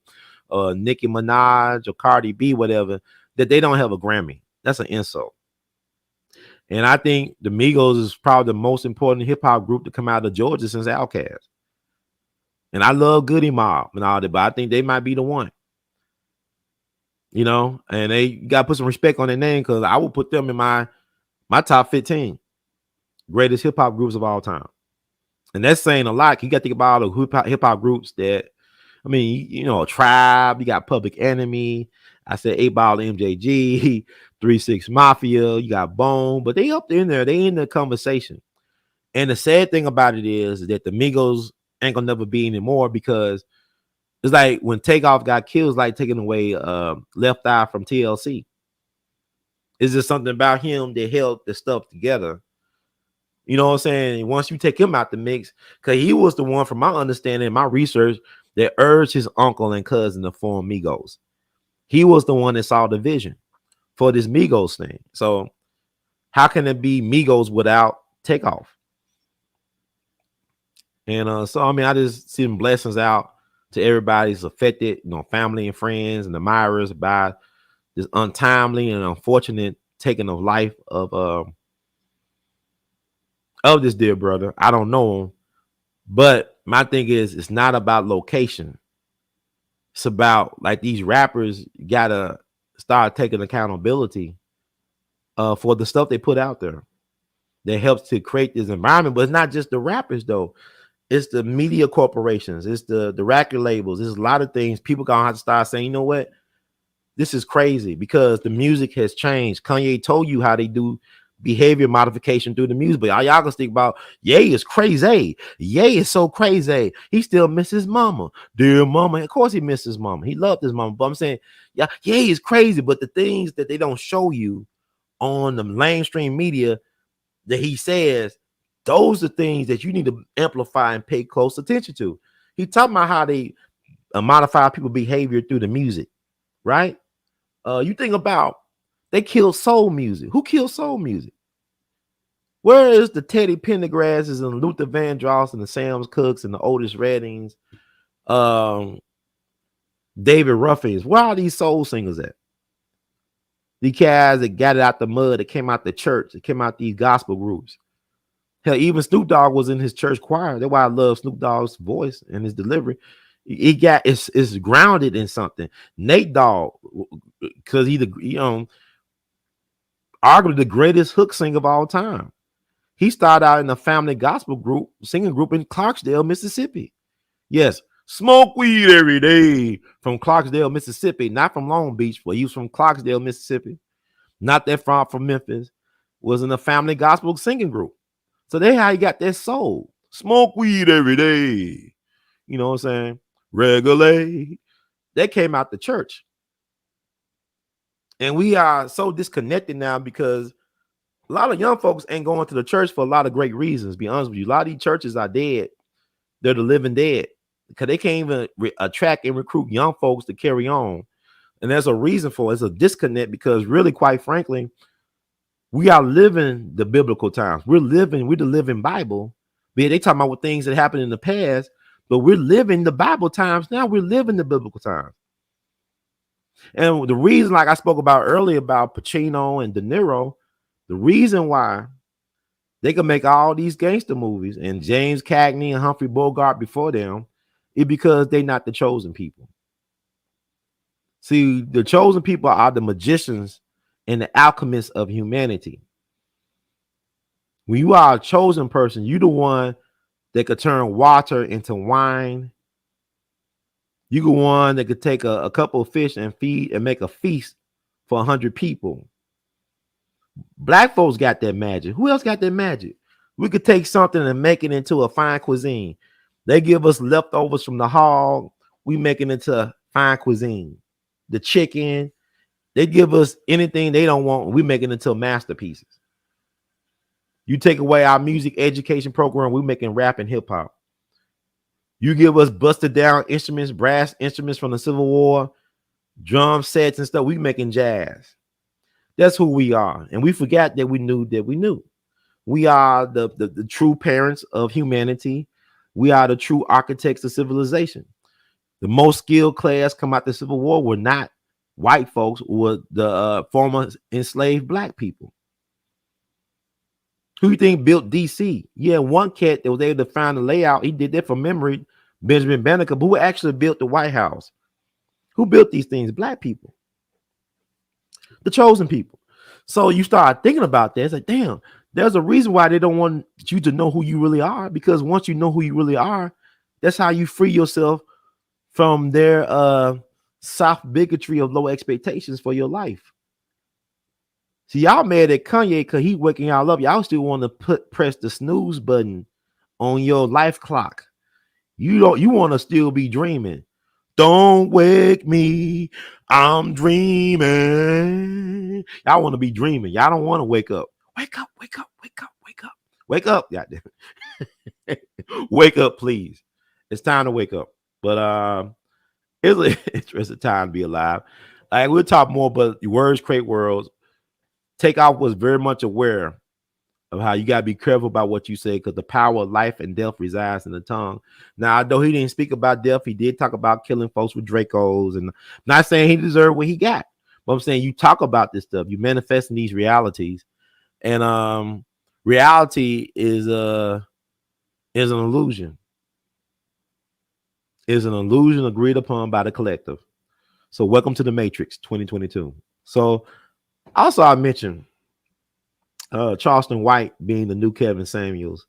or Nicki Minaj or Cardi B, whatever, that they don't have a Grammy. That's an insult. And I think the Migos is probably the most important hip hop group to come out of Georgia since Outkast. And I love Goody Mob and all that, but I think they might be the one. You know, and they got to put some respect on their name, because I would put them in my top 15 greatest hip hop groups of all time. And that's saying a lot. You got to think about all the hip hop groups that, I mean, you know, Tribe, you got Public Enemy. I said A.L.L, MJG, 3-6 Mafia, you got Bone, but they up in there, they in the conversation. And the sad thing about it is that the Migos ain't gonna never be anymore, because it's like when Takeoff got killed, it's like taking away Left Eye from TLC. It's just something about him that held the stuff together. You know what I'm saying? Once you take him out the mix, because he was the one, from my understanding, my research, that urged his uncle and cousin to form Migos. He was the one that saw the vision for this Migos thing. So how can it be Migos without Takeoff? And so, I mean, I just send blessings out to everybody who's affected, you know, family and friends and admirers, by this untimely and unfortunate taking of life of this dear brother. I don't know him, but my thing is, it's not about location. It's about, like, these rappers gotta start taking accountability for the stuff they put out there that helps to create this environment. But it's not just the rappers though. It's the media corporations. It's the record labels. There's a lot of things. People gonna have to start saying, you know what? This is crazy, because the music has changed. Kanye told you how they do behavior modification through the music, but y'all can think about, Ye is crazy. Ye is so crazy. He still misses mama. Dear mama. Of course he misses mama. He loved his mama. But I'm saying, yeah, Ye is crazy. But the things that they don't show you on the mainstream media that he says, those are things that you need to amplify and pay close attention to. He talking about how they modify people's behavior through the music, right? You think about, they killed soul music. Who killed soul music? Where is the Teddy Pendergrasses and Luther Vandross and the Sam Cooks and the Otis Reddings, David Ruffins? Where are these soul singers at? The guys that got it out the mud, that came out the church, that came out these gospel groups. Hell, even Snoop Dogg was in his church choir. That's why I love Snoop Dogg's voice and his delivery. It's grounded in something. Nate Dogg, because he arguably the greatest hook singer of all time. He started out in a family gospel group, singing group in Clarksdale, Mississippi. Yes, smoke weed every day, from Clarksdale, Mississippi, not from Long Beach, but he was from Clarksdale, Mississippi, not that far from Memphis. Was in a family gospel singing group. So that's how he got that soul. Smoke weed every day. You know what I'm saying? Regulate. That came out the church. And we are so disconnected now, because a lot of young folks ain't going to the church for a lot of great reasons. Be honest with you. A lot of these churches are dead. They're the living dead, because they can't even attract and recruit young folks to carry on. And there's a reason for it. It's a disconnect, because really, quite frankly, we are living the biblical times. We're the living Bible. But they talking about what things that happened in the past, but we're living the Bible times now. We're living the biblical times. And the reason, like I spoke about earlier about Pacino and De Niro, the reason why they can make all these gangster movies, and James Cagney and Humphrey Bogart before them, is because they're not the chosen people. See, the chosen people are the magicians and the alchemists of humanity. When you are a chosen person, you're the one that could turn water into wine. You the one that could take a couple of fish and feed and make a feast for 100 people. Black folks got that magic. Who else got that magic? We could take something and make it into a fine cuisine. They give us leftovers from the hog. We make it into fine cuisine. The chicken. They give us anything they don't want. We make it into masterpieces. You take away our music education program, we making rap and hip hop. You give us busted down instruments, brass instruments from the Civil War, drum sets and stuff, we making jazz. That's who we are. And we forgot that we knew that we knew. We are the true parents of humanity. We are the true architects of civilization. The most skilled class come out the Civil War were not white folks, were the former enslaved black people. Who you think built DC? Yeah, one cat that was able to find the layout. He did that from memory. Benjamin Banneker, but who actually built the White House? Who built these things? Black people, the chosen people. So you start thinking about that. It's like, damn, there's a reason why they don't want you to know who you really are. Because once you know who you really are, that's how you free yourself from their soft bigotry of low expectations for your life. See, y'all mad at Kanye because he waking y'all up. Y'all still want to press the snooze button on your life clock. You want to still be dreaming. Don't wake me, I'm dreaming. Y'all want to be dreaming. Y'all don't want to wake up. Wake up, wake up, wake up, wake up, wake up. Goddamn. Wake up, please. It's time to wake up. But it's an interesting time to be alive. Like, we'll talk more, but words create worlds. Takeoff was very much aware of how you got to be careful about what you say, because the power of life and death resides in the tongue. Now, though he didn't speak about death, he did talk about killing folks with Dracos. And I'm not saying he deserved what he got, but I'm saying you talk about this stuff, you manifest in these realities. And reality is an illusion. Is an illusion agreed upon by the collective. So welcome to the Matrix 2022. So also I mentioned Charleston White being the new Kevin Samuels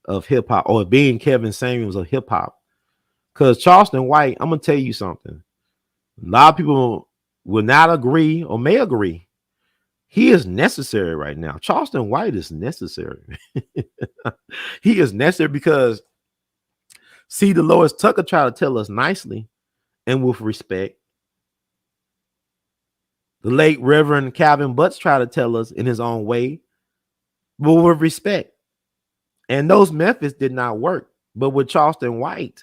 of hip hop, or being Kevin Samuels of hip hop. Because Charleston White, I'm gonna tell you something. A lot of people will not agree or may agree. He is necessary right now. Charleston White is necessary. He is necessary because, see, Dolores Tucker tried to tell us nicely and with respect. The late Reverend Calvin Butts tried to tell us in his own way, but with respect. And those Memphis did not work. But with Charleston White,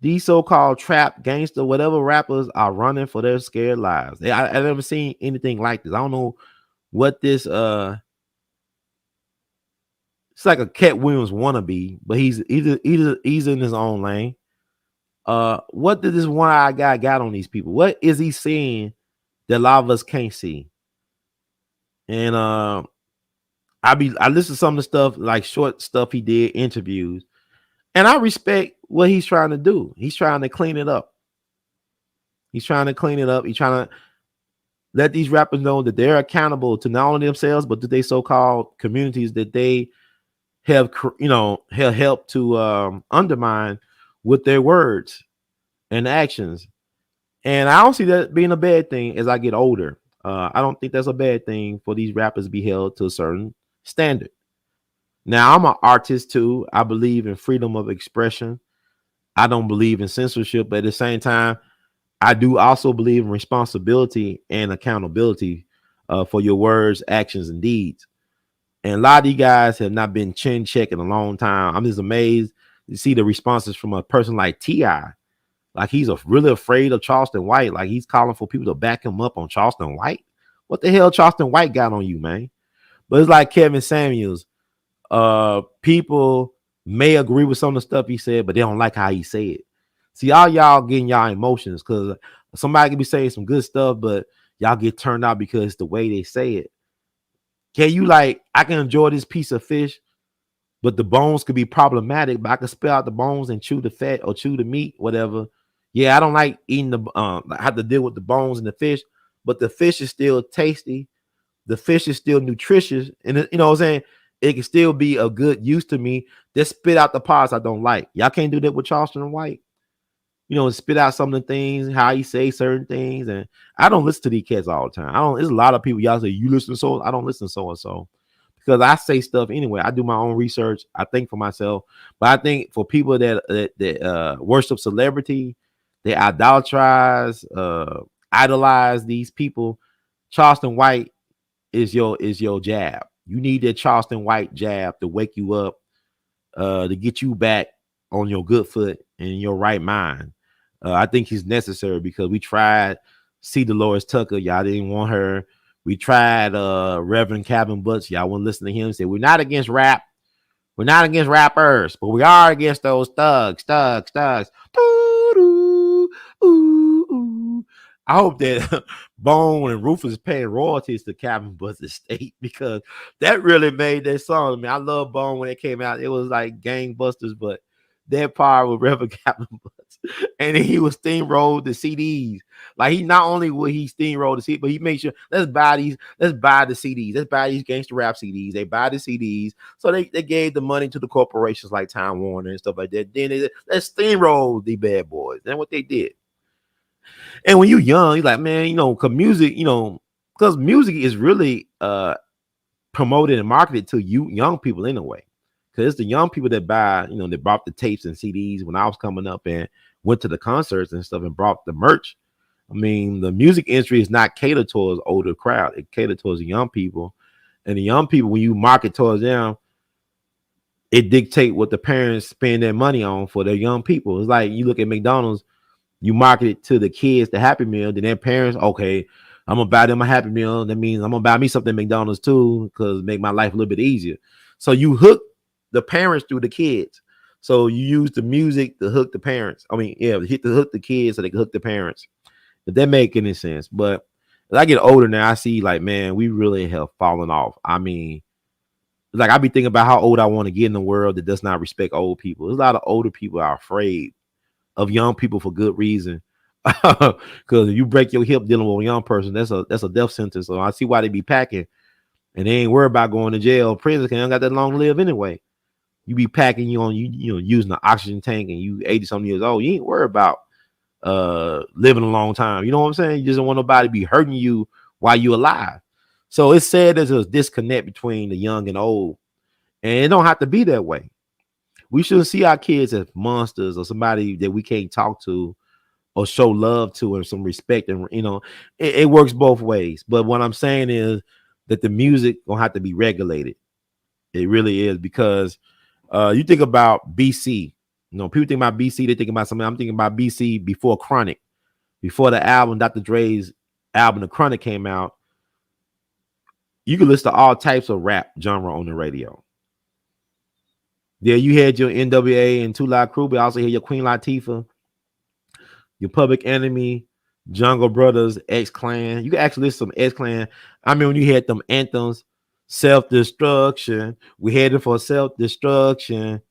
these so-called trap, gangster, whatever rappers are running for their scared lives. I've never seen anything like this. I don't know what this it's like a Cat Williams wannabe, but he's in his own lane. What did this one-eyed guy got on these people? What is he seeing that a lot of us can't see? And I listen to some of the stuff, like short stuff he did, interviews, and I respect what he's trying to do. He's trying to clean it up. He's trying to clean it up. He's trying to let these rappers know that they're accountable to not only themselves, but to their so-called communities that they have, have helped to undermine with their words and actions. And I don't see that being a bad thing as I get older. I don't think that's a bad thing for these rappers to be held to a certain standard. Now, I'm an artist too. I believe in freedom of expression. I don't believe in censorship, but at the same time, I do also believe in responsibility and accountability for your words, actions, and deeds. And a lot of these guys have not been chin checked in a long time. I'm just amazed to see the responses from a person like T.I. Like, he's really afraid of Charleston White. Like, he's calling for people to back him up on Charleston White. What the hell Charleston White got on you, man? But it's like Kevin Samuels. People may agree with some of the stuff he said, but they don't like how he said it. See, all y'all getting y'all emotions, because somebody can be saying some good stuff, but y'all get turned out because it's the way they say it. Can you, like, I can enjoy this piece of fish, but the bones could be problematic, but I can spit out the bones and chew the fat or chew the meat, whatever. Yeah, I don't like eating the I have to deal with the bones and the fish, but the fish is still tasty. The fish is still nutritious, and you know what I'm saying? It can still be a good use to me. Just spit out the parts I don't like. Y'all can't do that with Charleston White. Spit out some of the things, how he say certain things. And I don't listen to these cats all the time. There's a lot of people, y'all say, you listen to so, I don't listen to so-and-so. Because I say stuff anyway. I do my own research. I think for myself. But I think for people that worship celebrity, they idolize, idolize these people, Charleston White is your jab. You need that Charleston White jab to wake you up, to get you back on your good foot and in your right mind. I think he's necessary because we tried see Dolores Tucker. Y'all didn't want her. We tried Reverend Calvin Butts. Y'all wouldn't listen to him. He said, we're not against rap. We're not against rappers, but we are against those thugs. Ooh, ooh, ooh. I hope that Bone and Rufus is paying royalties to Calvin Butts' estate, because that really made that song. I mean, I love Bone when it came out. It was like gangbusters, but that part with Reverend Calvin Butts, and then he was steamrolled the CDs. Like, he not only would he steamroll the CD, but he made sure let's buy the CDs, let's buy these gangster rap CDs. They buy the CDs, so they gave the money to the corporations like Time Warner and stuff like that. Then let's steamroll the bad boys. That's what they did. And when you're young, you're like, man, cause music, because music is really promoted and marketed to you young people anyway. Because it's the young people that buy, they bought the tapes and CDs when I was coming up and went to the concerts and stuff and brought the merch. I mean, the music industry is not catered towards older crowd. It catered towards the young people. And the young people, when you market towards them, it dictate what the parents spend their money on for their young people. It's like you look at McDonald's, you market it to the kids, the Happy Meal, then their parents, okay, I'm gonna buy them a Happy Meal. That means I'm gonna buy me something at McDonald's too, because make my life a little bit easier. So you hook the parents through the kids. So you use the music to hook the parents. I mean, yeah, to hook the kids so they can hook the parents. If that make any sense. But as I get older now, I see like, man, we really have fallen off. I mean, like I be thinking about how old I want to get in the world that does not respect old people. There's a lot of older people are afraid of young people for good reason. Because if you break your hip dealing with a young person, that's a death sentence. So I see why they be packing, and they ain't worried about going to jail, prison. Cause they don't got that long to live anyway. You be packing, you using the oxygen tank, and you 80 something years old. You ain't worried about living a long time. You know what I'm saying? You just don't want nobody to be hurting you while you're alive. So it's sad there's a disconnect between the young and old, and it don't have to be that way. We shouldn't see our kids as monsters or somebody that we can't talk to or show love to and some respect. And it works both ways. But what I'm saying is that the music gonna have to be regulated. It really is, because you think about BC. People think about BC, they think about something. I'm thinking about BC before Chronic, before the album, Dr. Dre's album, The Chronic, came out. You could listen to all types of rap genre on the radio. Yeah, you had your NWA and 2 Live Crew, but also had your Queen Latifah, your Public Enemy, Jungle Brothers, X Clan. You can actually listen to some X Clan. I mean, when you had them anthems, Self-Destruction, we headed for self-destruction.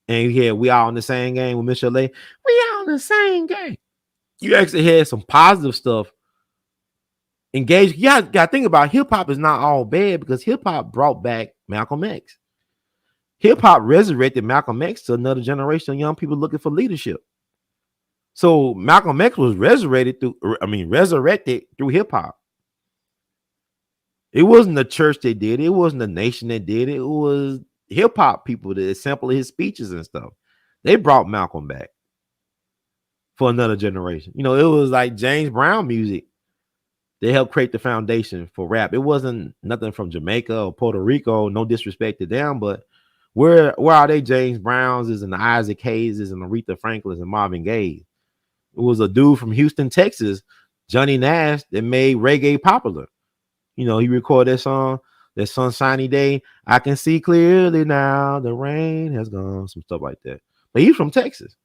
And you had We All in the Same Game with Michelle A. We all in the same game. You actually had some positive stuff. Engaged. You got to think about hip hop is not all bad, because hip hop brought back Malcolm X. Hip hop resurrected Malcolm X to another generation of young people looking for leadership. So Malcolm X was resurrected through hip hop. It wasn't the church that did it. It wasn't the nation that did it. It was hip hop people that sampled his speeches and stuff. They brought Malcolm back for another generation. It was like James Brown music. They helped create the foundation for rap. It wasn't nothing from Jamaica or Puerto Rico. No disrespect to them, but where are they? James Browns and the Isaac Hayes and Aretha Franklin and Marvin Gaye. It was a dude from Houston, Texas, Johnny Nash, that made reggae popular. He recorded that song, that Sunshiny Day. I can see clearly now, the rain has gone, some stuff like that. But he's from Texas.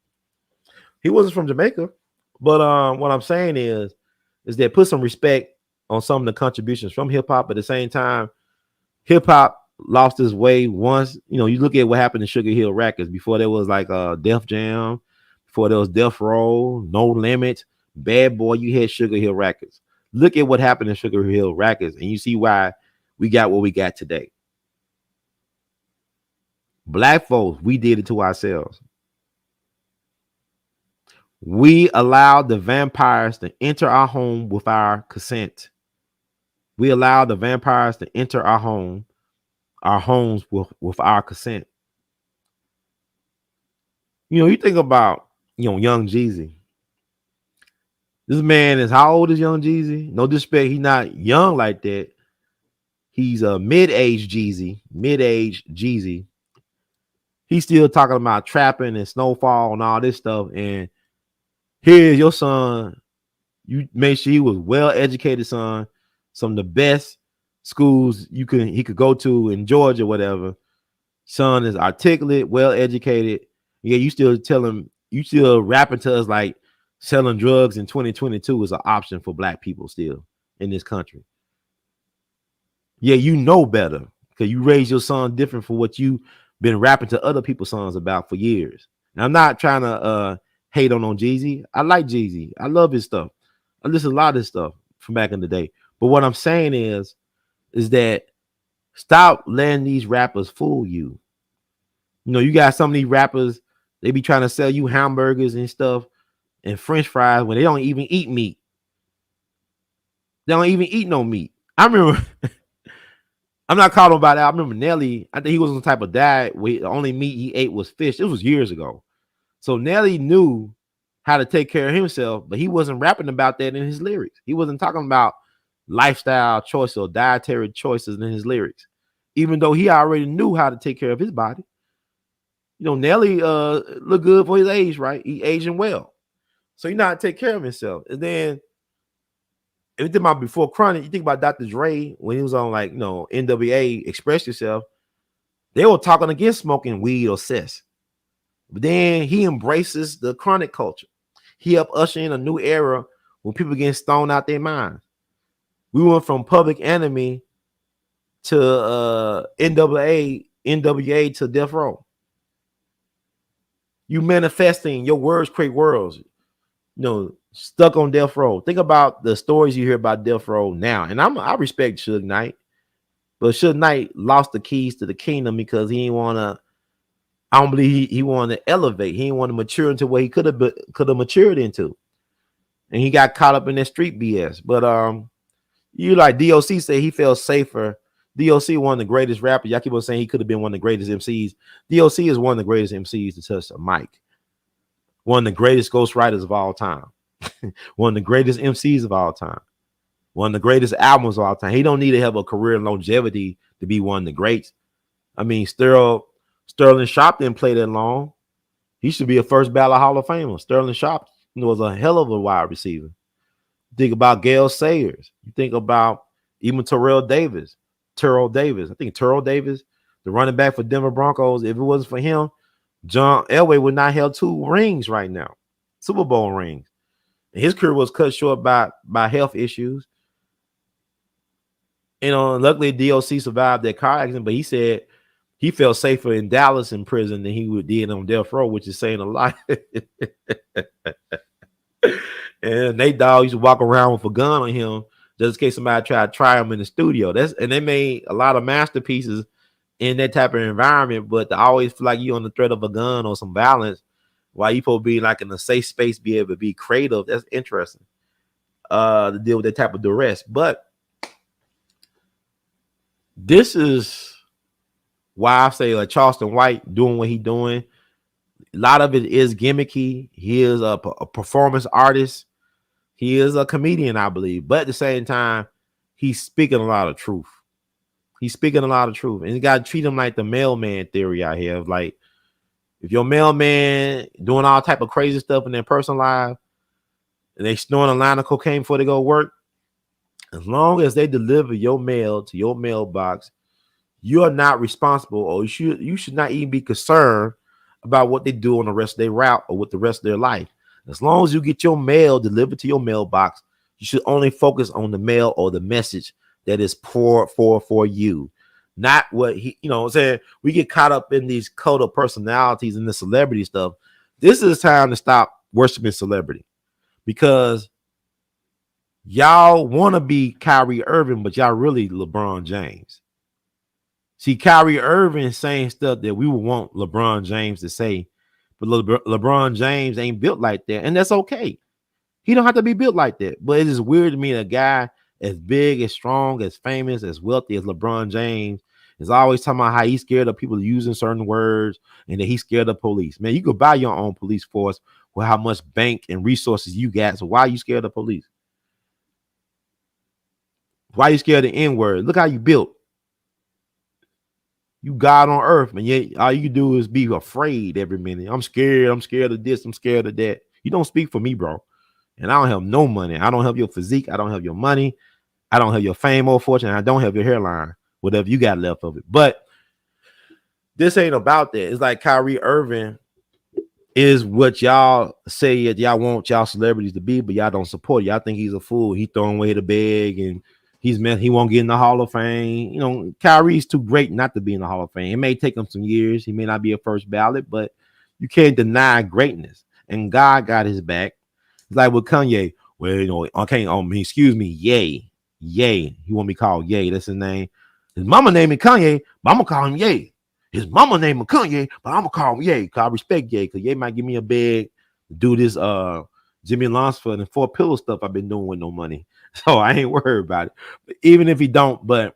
He wasn't from Jamaica. But what I'm saying is that put some respect on some of the contributions from hip hop. At the same time, hip hop lost its way once. You look at what happened to Sugar Hill Records. Before there was like Def Jam, before there was Death Row, No Limit, Bad Boy, you had Sugar Hill Records. Look at what happened in Sugar Hill Records, and you see why we got what we got today. Black folks, we did it to ourselves. We allowed the vampires to enter our home with our consent. We allowed the vampires to enter our homes with our consent. You think about, Young Jeezy. This man is, how old is Young Jeezy? No disrespect, he's not young like that. He's a mid-age Jeezy. He's still talking about trapping and Snowfall and all this stuff. And here's your son. You made sure he was well-educated son, some of the best schools he could go to in Georgia, whatever. Son is articulate, well educated. Yeah, you still tell him, you still rapping to us like selling drugs in 2022 is an option for black people still in this country. Yeah, you know better because you raised your son different for what you been rapping to other people's sons about for years. And I'm not trying to hate on Jeezy. I like Jeezy. I love his stuff. I listen to a lot of his stuff from back in the day. But what I'm saying is that stop letting these rappers fool you. You know, you got some of these rappers, they be trying to sell you hamburgers and stuff and French fries when they don't even eat meat. They don't even eat no meat. I remember, I'm not caught about that. I remember Nelly, I think he was on some type of diet where the only meat he ate was fish. This was years ago. So Nelly knew how to take care of himself, but he wasn't rapping about that in his lyrics. He wasn't talking about lifestyle choices or dietary choices in his lyrics, even though he already knew how to take care of his body. You know, Nelly looked good for his age, right? He aging well. So he know how to take care of himself. And then if you think about before Chronic, you think about Dr. Dre when he was on like, you know, NWA, Express Yourself, they were talking against smoking weed or cess. But then he embraces the chronic culture. He helped usher in a new era when people getting stoned out their minds. We went from Public Enemy to NWA to Death Row. You manifesting, your words create worlds. You know, stuck on Death Row. Think about the stories you hear about Death Row now. And I respect Suge Knight, but Suge Knight lost the keys to the kingdom because he didn't want to. I don't believe he wanted to elevate. He didn't want to mature into what he could have matured into, and he got caught up in that street BS. But you like DOC say he felt safer. DOC one of the greatest rappers. Y'all keep on saying he could have been one of the greatest MCs. DOC is one of the greatest MCs to touch a mic. One of the greatest ghostwriters of all time. One of the greatest MCs of all time. One of the greatest albums of all time. He don't need to have a career in longevity to be one of the greats. I mean, Sterling Sharp didn't play that long. He should be a first ballot Hall of Famer. Sterling Sharp was a hell of a wide receiver. Think about Gale Sayers. You think about even Terrell Davis. I think Terrell Davis, the running back for Denver Broncos, if it wasn't for him, John Elway would not have 2 rings right now, Super Bowl rings. And his career was cut short by health issues. You know, luckily DOC survived that car accident, but he said he felt safer in Dallas in prison than he did on Death Row, which is saying a lot. And Nate Dogg used to walk around with a gun on him just in case somebody tried to try him in the studio. And they made a lot of masterpieces in that type of environment, but to always feel like you on the threat of a gun or some violence while you supposed to be like in a safe space, be able to be creative. That's interesting to deal with that type of duress. But this is why I say like Charleston White doing what he's doing. A lot of it is gimmicky. He is a performance artist. He is a comedian, I believe. But at the same time, he's speaking a lot of truth. He's speaking a lot of truth. And you got to treat him like the mailman theory I have. Like, if your mailman doing all type of crazy stuff in their personal life, and they snorting a line of cocaine before they go to work, as long as they deliver your mail to your mailbox, you are not responsible, or you should not even be concerned about what they do on the rest of their route or with the rest of their life. As long as you get your mail delivered to your mailbox, you should only focus on the mail or the message that is for you. Not what he, you know what I'm saying? We get caught up in these cult of personalities and the celebrity stuff. This is time to stop worshiping celebrity, because y'all want to be Kyrie Irving, but y'all really LeBron James. See, Kyrie Irving saying stuff that we would want LeBron James to say, but LeBron James ain't built like that, and that's okay. He don't have to be built like that. But it is weird to me that a guy as big, as strong, as famous, as wealthy as LeBron James is always talking about how he's scared of people using certain words and that he's scared of police. Man, you could buy your own police force with how much bank and resources you got. So why are you scared of police? Why are you scared of the N-word? Look how you built. You God on earth, and yet all you do is be afraid every minute. I'm scared of this, I'm scared of that. You don't speak for me, bro. And I don't have no money. I don't have your physique. I don't have your money. I don't have your fame or fortune. I don't have your hairline, whatever you got left of it. But this ain't about that. It's like Kyrie Irving is what y'all say that y'all want y'all celebrities to be, but y'all don't support. Y'all think he's a fool. He throwing away the bag and he won't get in the Hall of Fame. You know, Kyrie's too great not to be in the Hall of Fame. It may take him some years. He may not be a first ballot, but you can't deny greatness. And God got his back. It's like with Kanye. Well, you know, okay, excuse me, Ye. He want me called Ye. That's his name. His mama named him Kanye, but I'm gonna call him Ye. His mama named him Kanye, but I'm gonna call him Ye. Cause I respect Ye, cause Ye might give me a bag to do this Jimmy Lunsford and 4 Pillow stuff I've been doing with no money. So I ain't worried about it. But even if he don't, but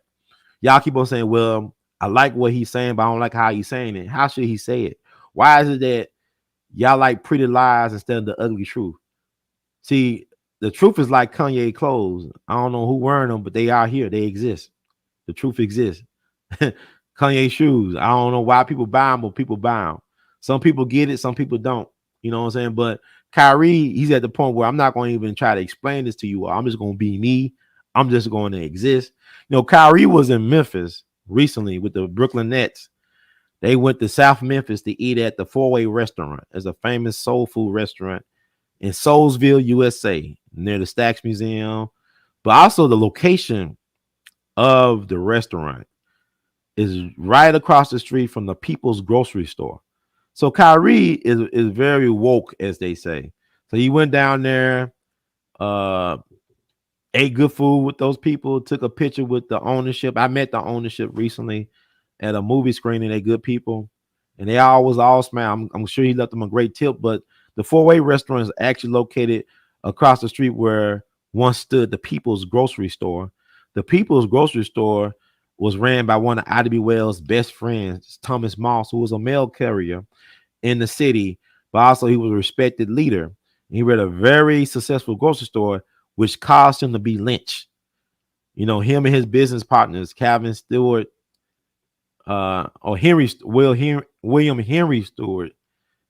y'all keep on saying, well, I like what he's saying, but I don't like how he's saying it. How should he say it? Why is it that y'all like pretty lies instead of the ugly truth? See, the truth is like Kanye clothes. I don't know who wearing them, but they are here. They exist. The truth exists. Kanye shoes. I don't know why people buy them, but people buy them. Some people get it, some people don't. You know what I'm saying? But Kyrie, he's at the point where I'm not going to even try to explain this to you. I'm just going to be me. I'm just going to exist. You know, Kyrie was in Memphis recently with the Brooklyn Nets. They went to South Memphis to eat at the 4-Way restaurant. It's a famous soul food restaurant in Soulsville, USA, near the Stax Museum. But also the location of the restaurant is right across the street from the People's Grocery Store. So Kyrie is very woke, as they say. So he went down there, ate good food with those people, took a picture with the ownership. I met the ownership recently at a movie screening. They good people, and they always all smile. I'm sure he left them a great tip. But the 4-Way restaurant is actually located across the street where once stood the People's Grocery Store. The People's Grocery Store was ran by one of Ida Well's best friends, Thomas Moss, who was a mail carrier in the city, but also he was a respected leader. He ran a very successful grocery store, which caused him to be lynched. You know, him and his business partners, Calvin Stewart, or William Henry Stewart,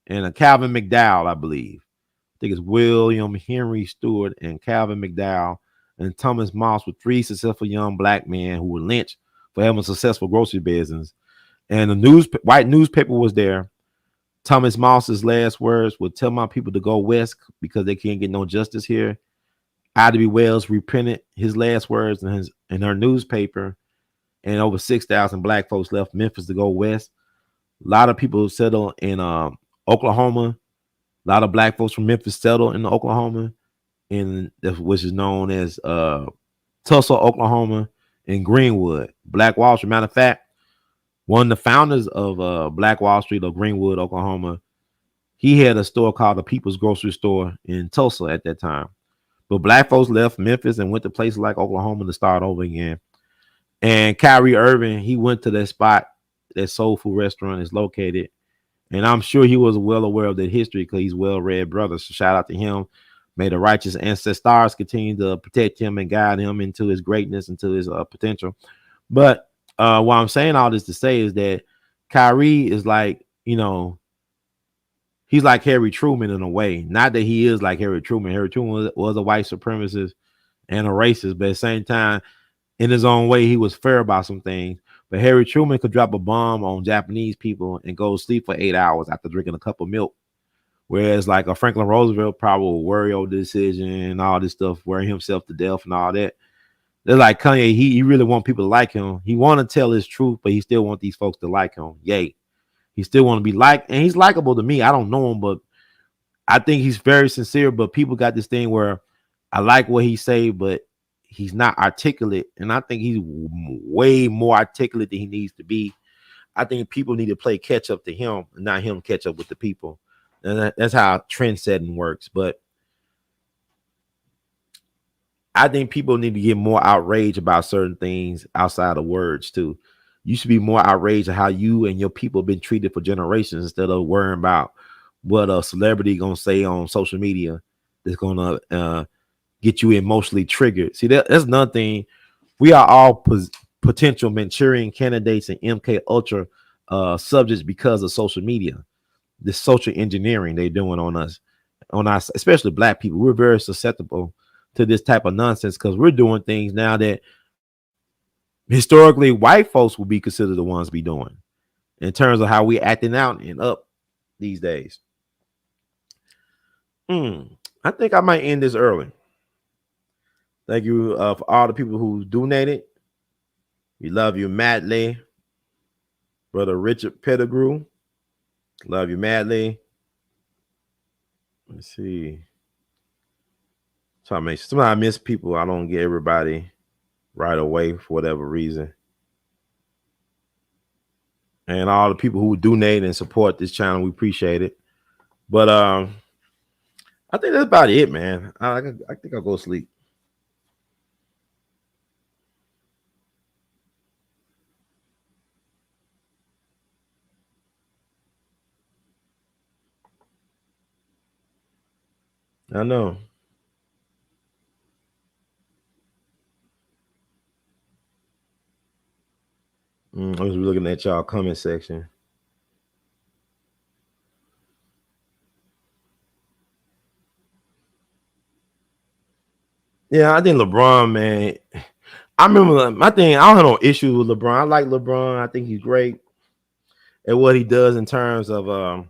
and Calvin McDowell, I believe. I think it's William Henry Stewart and Calvin McDowell and Thomas Moss were 3 successful young black men who were lynched for having a successful grocery business. And the white newspaper was there. Thomas Moss's last words would tell my people to go west because they can't get no justice here. Ida Wells reprinted his last words in her newspaper, and over 6,000 black folks left Memphis to go west. A lot of people settled in Oklahoma. A lot of black folks from Memphis settled in Oklahoma, which is known as Tulsa, Oklahoma, and Greenwood. Black Wall Street. Matter of fact, one of the founders of Black Wall Street or Greenwood, Oklahoma, he had a store called the People's Grocery Store in Tulsa at that time. But black folks left Memphis and went to places like Oklahoma to start over again. And Kyrie Irving, he went to that spot, that soul food restaurant is located. And I'm sure he was well aware of that history because he's well-read brother. So shout out to him. May the righteous ancestors continue to protect him and guide him into his greatness, into his potential. But what I'm saying all this to say is that Kyrie is like, you know, he's like Harry Truman in a way. Not that he is like Harry Truman. Harry Truman was a white supremacist and a racist, but at the same time, in his own way, he was fair about some things. But Harry Truman could drop a bomb on Japanese people and go to sleep for 8 hours after drinking a cup of milk. Whereas like a Franklin Roosevelt probably will worry over the decision and all this stuff, worrying himself to death and all that. They're like Kanye, he really want people to like him. He want to tell his truth, but he still want these folks to like him. Yay. He still want to be liked, and he's likable to me. I don't know him, but I think he's very sincere. But people got this thing where I like what he say, but he's not articulate. And I think he's way more articulate than he needs to be. I think people need to play catch up to him, and not him catch up with the people. And that's how trend setting works. But I think people need to get more outraged about certain things outside of words too. You should be more outraged at how you and your people have been treated for generations instead of worrying about what a celebrity gonna say on social media that's gonna get you emotionally triggered. See, that's another thing. We are all potential Manchurian candidates and MK Ultra subjects because of social media. This social engineering they're doing on us, especially black people. We're very susceptible to this type of nonsense because we're doing things now that historically white folks will be considered the ones be doing in terms of how we acting out and up these days. I think I might end this early. Thank you for all the people who donated. We love you madly. Brother Richard Pettigrew. Love you madly. Let's see. So sometimes I miss people. I don't get everybody right away for whatever reason. And all the people who donate and support this channel, we appreciate it. But I think that's about it, man. I think I'll go sleep. I know. I was looking at y'all comment section. Yeah, I think LeBron, man. I remember my thing. I don't have no issues with LeBron. I like LeBron. I think he's great at what he does in terms of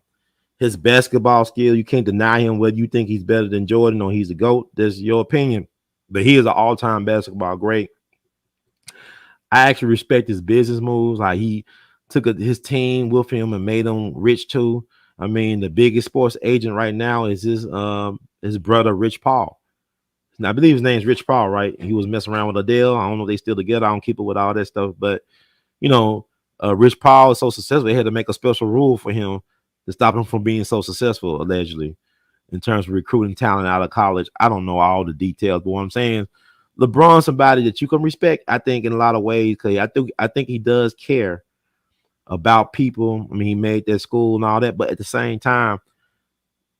his basketball skill. You can't deny him whether you think he's better than Jordan or he's a GOAT. That's your opinion. But he is an all-time basketball great. I actually respect his business moves. Like he took his team with him and made them rich too. I mean, the biggest sports agent right now is his brother, Rich Paul. Now, I believe his name's Rich Paul, right? He was messing around with Adele. I don't know if they still together. I don't keep up with all that stuff. But, you know, Rich Paul is so successful, they had to make a special rule for him to stop him from being so successful, allegedly, in terms of recruiting talent out of college. I don't know all the details, but what I'm saying, LeBron's somebody that you can respect, I think, in a lot of ways, because I think he does care about people. I mean, he made that school and all that, but at the same time,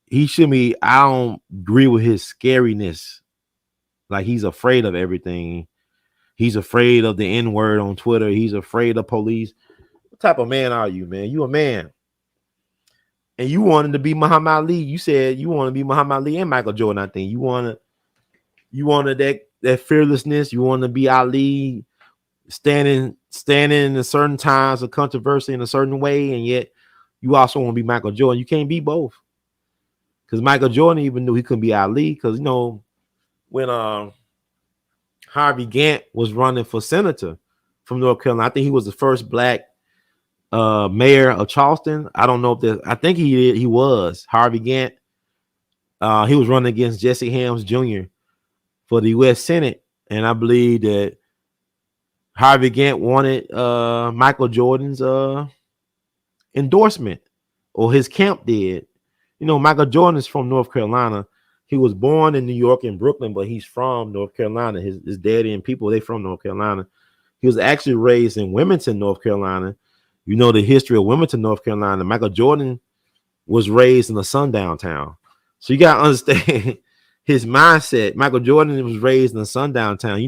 he should be. I don't agree with his scariness. Like he's afraid of everything. He's afraid of the N-word on Twitter. He's afraid of police. What type of man are you, man? You a man. And you wanted to be Muhammad Ali. You said you want to be Muhammad Ali and Michael Jordan, I think. You wanted that fearlessness. You want to be Ali, standing in a certain times of controversy in a certain way, and yet you also want to be Michael Jordan. You can't be both. Because Michael Jordan even knew he couldn't be Ali. Because when Harvey Gantt was running for senator from North Carolina, I think he was the first black mayor of Charleston. I don't know if I think he was Harvey Gantt. He was running against Jesse Helms Jr. for the U.S. Senate, and I believe that Harvey Gantt wanted Michael Jordan's endorsement, or his camp did. Michael Jordan is from North Carolina. He was born in New York and Brooklyn, but he's from North Carolina. His daddy and people, they from North Carolina. He was actually raised in Wilmington, North Carolina. You know the history of Wilmington, North Carolina. Michael Jordan was raised in a sundown town. So you got to understand his mindset. Michael Jordan was raised in a sundown town.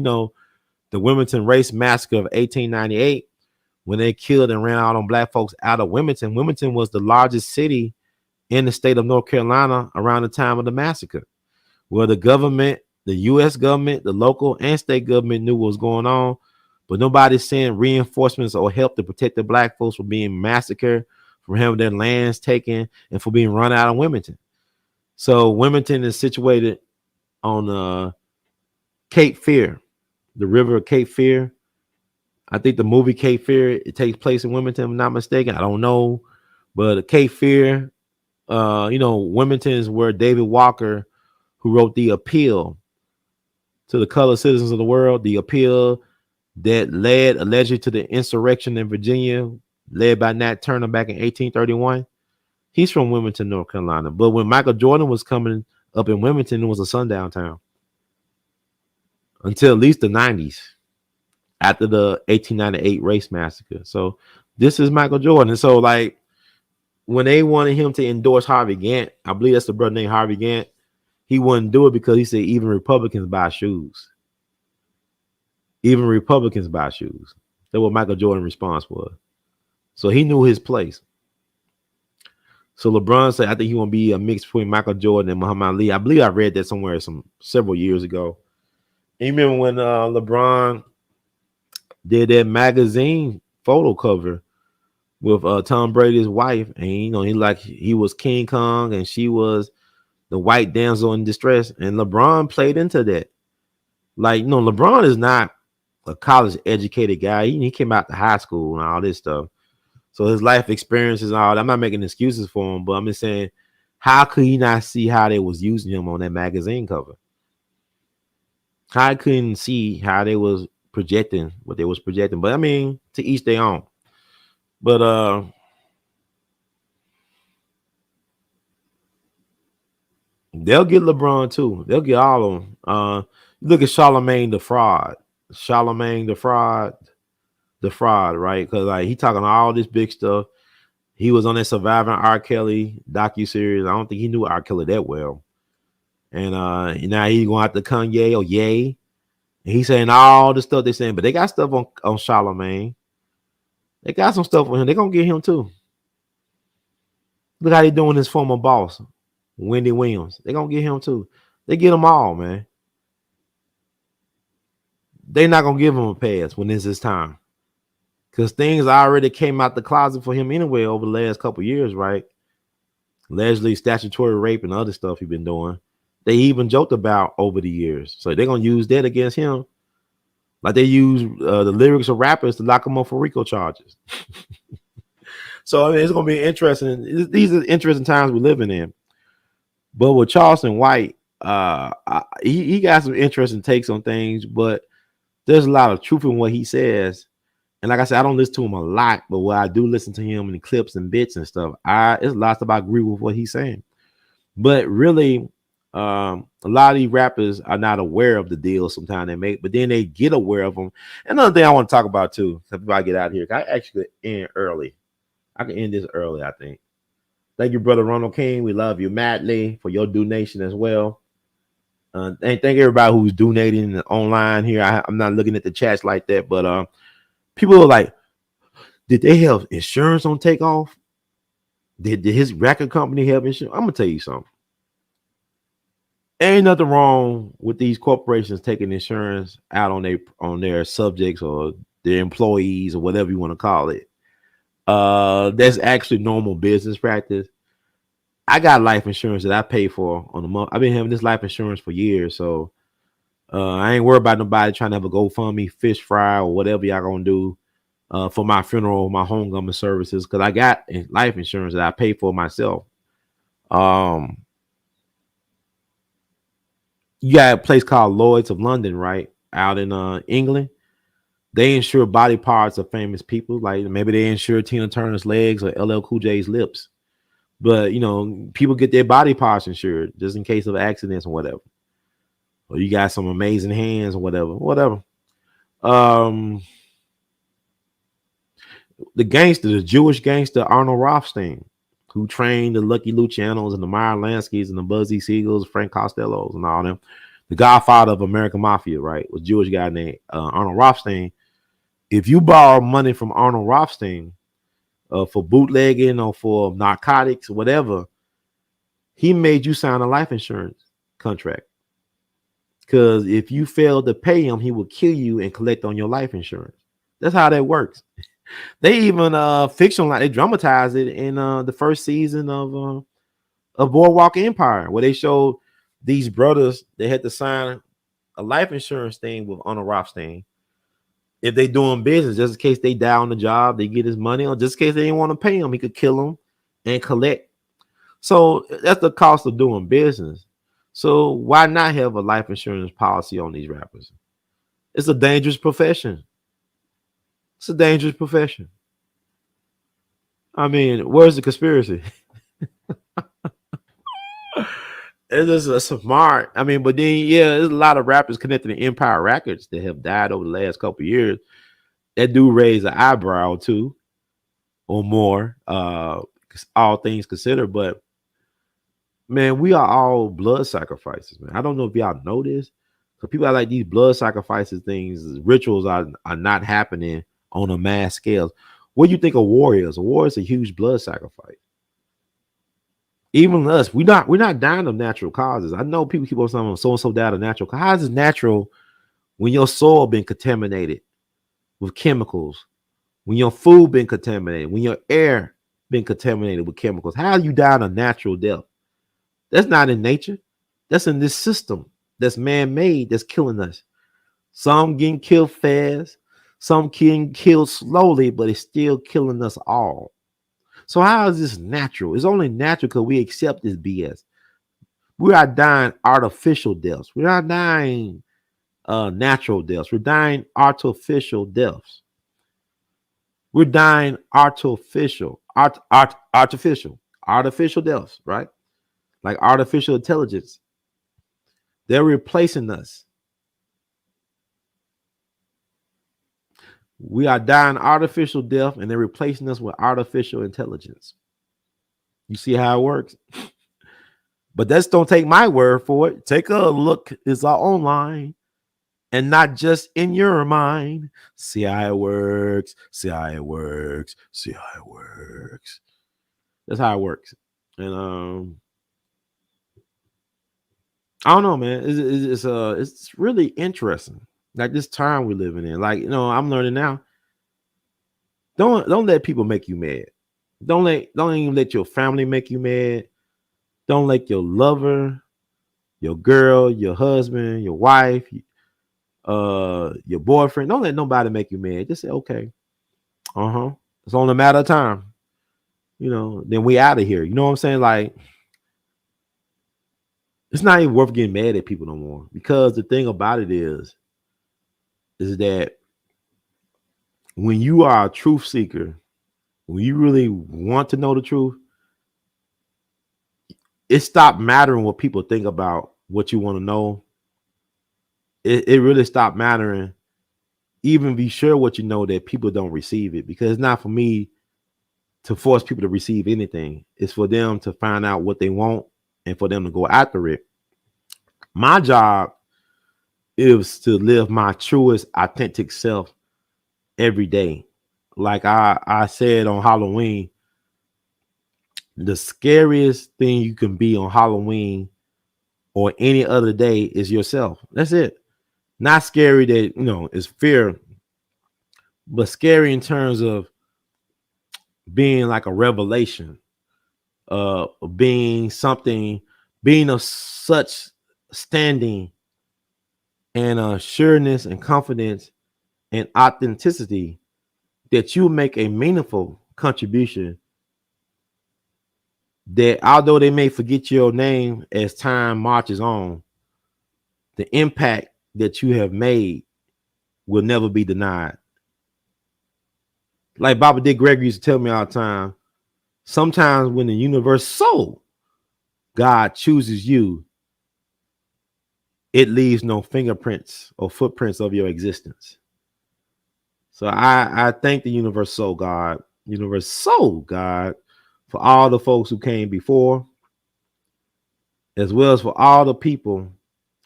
The Wilmington Race Massacre of 1898, when they killed and ran out on black folks out of Wilmington. Wilmington was the largest city in the state of North Carolina around the time of the massacre, where the government, the U.S. government, the local and state government knew what was going on, but nobody sent reinforcements or help to protect the black folks from being massacred, from having their lands taken, and for being run out of Wilmington. So Wilmington is situated on Cape Fear, the river of Cape Fear. I think the movie Cape Fear, it takes place in Wilmington, if I'm not mistaken. I don't know, but Cape Fear, Wilmington is where David Walker, who wrote the appeal to the colored citizens of the world, the appeal that led allegedly to the insurrection in Virginia, led by Nat Turner back in 1831. He's from Wilmington, North Carolina. But when Michael Jordan was coming up in Wilmington, it was a sundown town until at least the 90s, after the 1898 race massacre. So this is Michael Jordan. And so, like, when they wanted him to endorse Harvey Gantt, I believe that's the brother named Harvey Gantt, he wouldn't do it because he said even Republicans buy shoes. Even Republicans buy shoes. That's what Michael Jordan's response was. So he knew his place. So LeBron said, I think he want to be a mix between Michael Jordan and Muhammad Ali. I believe I read that somewhere several years ago. You remember when LeBron did that magazine photo cover with Tom Brady's wife, and he was King Kong and she was the white damsel in distress, and LeBron played into that. Like, LeBron is not a college educated guy. He came out to high school and all this stuff. So his life experiences and all that, I'm not making excuses for him, but I'm just saying, how could he not see how they was using him on that magazine cover? I couldn't see how they was projecting what they was projecting. But I mean, to each their own. But they'll get LeBron too. They'll get all of them. Look at Charlemagne the fraud. Charlemagne the fraud, right? Because like he talking all this big stuff. He was on that Surviving R. Kelly docu-series. I don't think he knew R. Kelly that well. And now he's going after Kanye or Ye. And he's saying all the stuff they're saying, but they got stuff on Charlemagne. They got some stuff on him. They're gonna get him too. Look how they doing his former boss, Wendy Williams. They're gonna get him too. They get them all, man. They're not gonna give him a pass when it's his time. Because things already came out the closet for him anyway over the last couple years, right? Allegedly statutory rape and other stuff he's been doing. They even joked about over the years. So they're gonna use that against him. Like they use the lyrics of rappers to lock him up for RICO charges. So I mean, it's gonna be interesting. These are interesting times we're living in. But with Charleston White, he got some interesting takes on things, but there's a lot of truth in what he says. And like I said, I don't listen to him a lot, but when I do listen to him in clips and bits and stuff, it's lots of I agree with what he's saying. But really, a lot of these rappers are not aware of the deals sometimes they make, but then they get aware of them. Another thing I want to talk about too, before I get out of here, I actually end early. I can end this early, I think. Thank you, brother Ronald King. We love you madly for your donation as well. And thank everybody who's donating online here. I'm not looking at the chats like that, but people are like, did they have insurance on Takeoff? Did his record company have insurance? I'm gonna tell you something. Ain't nothing wrong with these corporations taking insurance out on their subjects or their employees or whatever you want to call it. That's actually normal business practice. I got life insurance that I pay for on a month. I've been having this life insurance for years, so I ain't worried about nobody trying to have a GoFundMe, fish fry, or whatever y'all gonna do for my funeral, my homecoming services, because I got life insurance that I pay for myself. You got a place called Lloyd's of London, right, out in England. They insure body parts of famous people, like maybe they insure Tina Turner's legs or LL Cool J's lips. But people get their body parts insured just in case of accidents or whatever. Or you got some amazing hands or whatever. The Jewish gangster Arnold Rothstein, who trained the Lucky Lucianos and the Meyer Lanskys and the Buzzy Siegels, Frank Costellos, and all them. The godfather of American Mafia, right, was a Jewish guy named Arnold Rothstein. If you borrow money from Arnold Rothstein for bootlegging or for narcotics or whatever, he made you sign a life insurance contract. Because if you fail to pay him, he will kill you and collect on your life insurance. That's how that works. They even they dramatized it in the first season of Boardwalk Empire, where they showed these brothers they had to sign a life insurance thing with Arnold Rothstein. If they doing business, just in case they die on the job, they get his money, or just in case they didn't want to pay him, he could kill them and collect. So that's the cost of doing business. So why not have a life insurance policy on these rappers? It's a dangerous profession. It's a dangerous profession. I mean, where's the conspiracy? It's just a smart. I mean, but then there's a lot of rappers connected to Empire Records that have died over the last couple of years. That do raise an eyebrow too, or more. All things considered, but man, we are all blood sacrifices, man. I don't know if y'all know this. So people are like these blood sacrifices things, rituals are not happening on a mass scale. What do you think a war is? A war is a huge blood sacrifice. Even us, we're not dying of natural causes. I know people keep on saying so and so died of natural causes. How is it natural when your soil been contaminated with chemicals, when your food been contaminated, when your air been contaminated with chemicals? How you die a natural death? That's not in nature. That's in this system that's man-made that's killing us. Some getting killed fast, some getting killed slowly, but it's still killing us all. So how is this natural? It's only natural because we accept this BS. We are dying artificial deaths. We're not dying natural deaths. We're dying artificial deaths. We're dying artificial deaths, right? Like artificial intelligence. They're replacing us. We are dying artificial death, and they're replacing us with artificial intelligence. You see how it works? But that's don't take my word for it. Take a look. It's our online and not just in your mind. See how it works. See how it works. See how it works. That's how it works. And I don't know, man. It's really interesting. Like this time we're living in. Like, I'm learning now. Don't let people make you mad. Don't even let your family make you mad. Don't let your lover, your girl, your husband, your wife, your boyfriend. Don't let nobody make you mad. Just say, okay, it's only a matter of time. Then we out of here. You know what I'm saying? Like, it's not even worth getting mad at people no more. Because the thing about it is that when you are a truth seeker, when you really want to know the truth, it stopped mattering what people think about what you want to know. It really stopped mattering. Even be sure what you know that people don't receive it, because it's not for me to force people to receive anything. It's for them to find out what they want and for them to go after it. My job is to live my truest, authentic self every day. Like I said on Halloween, the scariest thing you can be on Halloween or any other day is yourself. That's it. Not scary that, is fear, but scary in terms of being like a revelation, being something, being of such standing and sureness and confidence and authenticity that you make a meaningful contribution, that although they may forget your name as time marches on, the impact that you have made will never be denied. Like Baba Dick Gregory used to tell me all the time, sometimes when the universe so God chooses you, it leaves no fingerprints or footprints of your existence. So I thank the universe so God, for all the folks who came before, as well as for all the people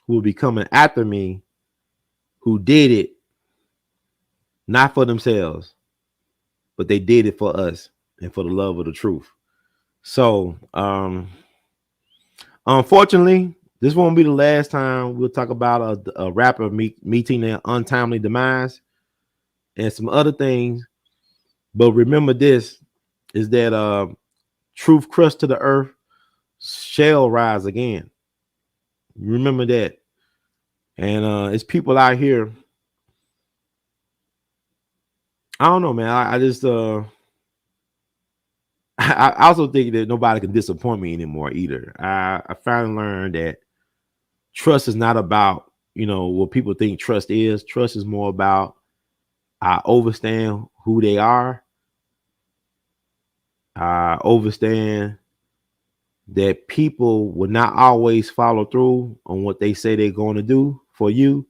who will be coming after me, who did it not for themselves, but they did it for us and for the love of the truth. So unfortunately, this won't be the last time we'll talk about a rapper meeting their untimely demise and some other things. But remember this, is that truth crushed to the earth shall rise again. Remember that. And it's people out here. I don't know, man. I just I also think that nobody can disappoint me anymore either. I finally learned that trust is not about, what people think trust is. Trust is more about I understand who they are. I understand that people will not always follow through on what they say they're going to do for you.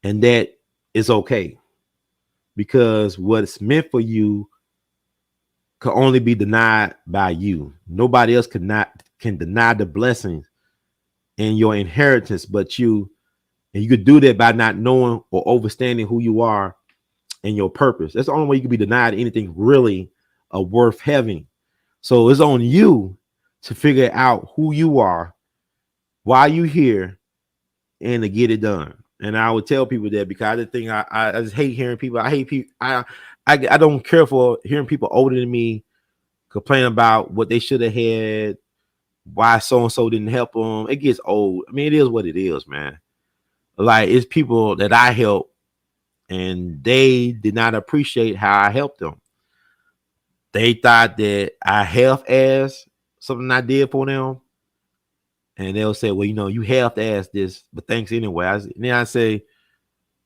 And that is okay, because what's meant for you can only be denied by you. Nobody else can deny the blessings and your inheritance but you. And you could do that by not knowing or understanding who you are and your purpose. That's the only way you can be denied anything really worth having. So it's on you to figure out who you are, why you here, and to get it done. And I would tell people that because I think I just hate hearing people. I hate people. I don't care for hearing people older than me complain about what they should have had, why so and so didn't help them. It gets old. I mean, it is what it is, man. Like it's people that I help, and they did not appreciate how I helped them. They thought that I half-assed something I did for them, and they'll say, "Well, you half-assed this, but thanks anyway." Then I say,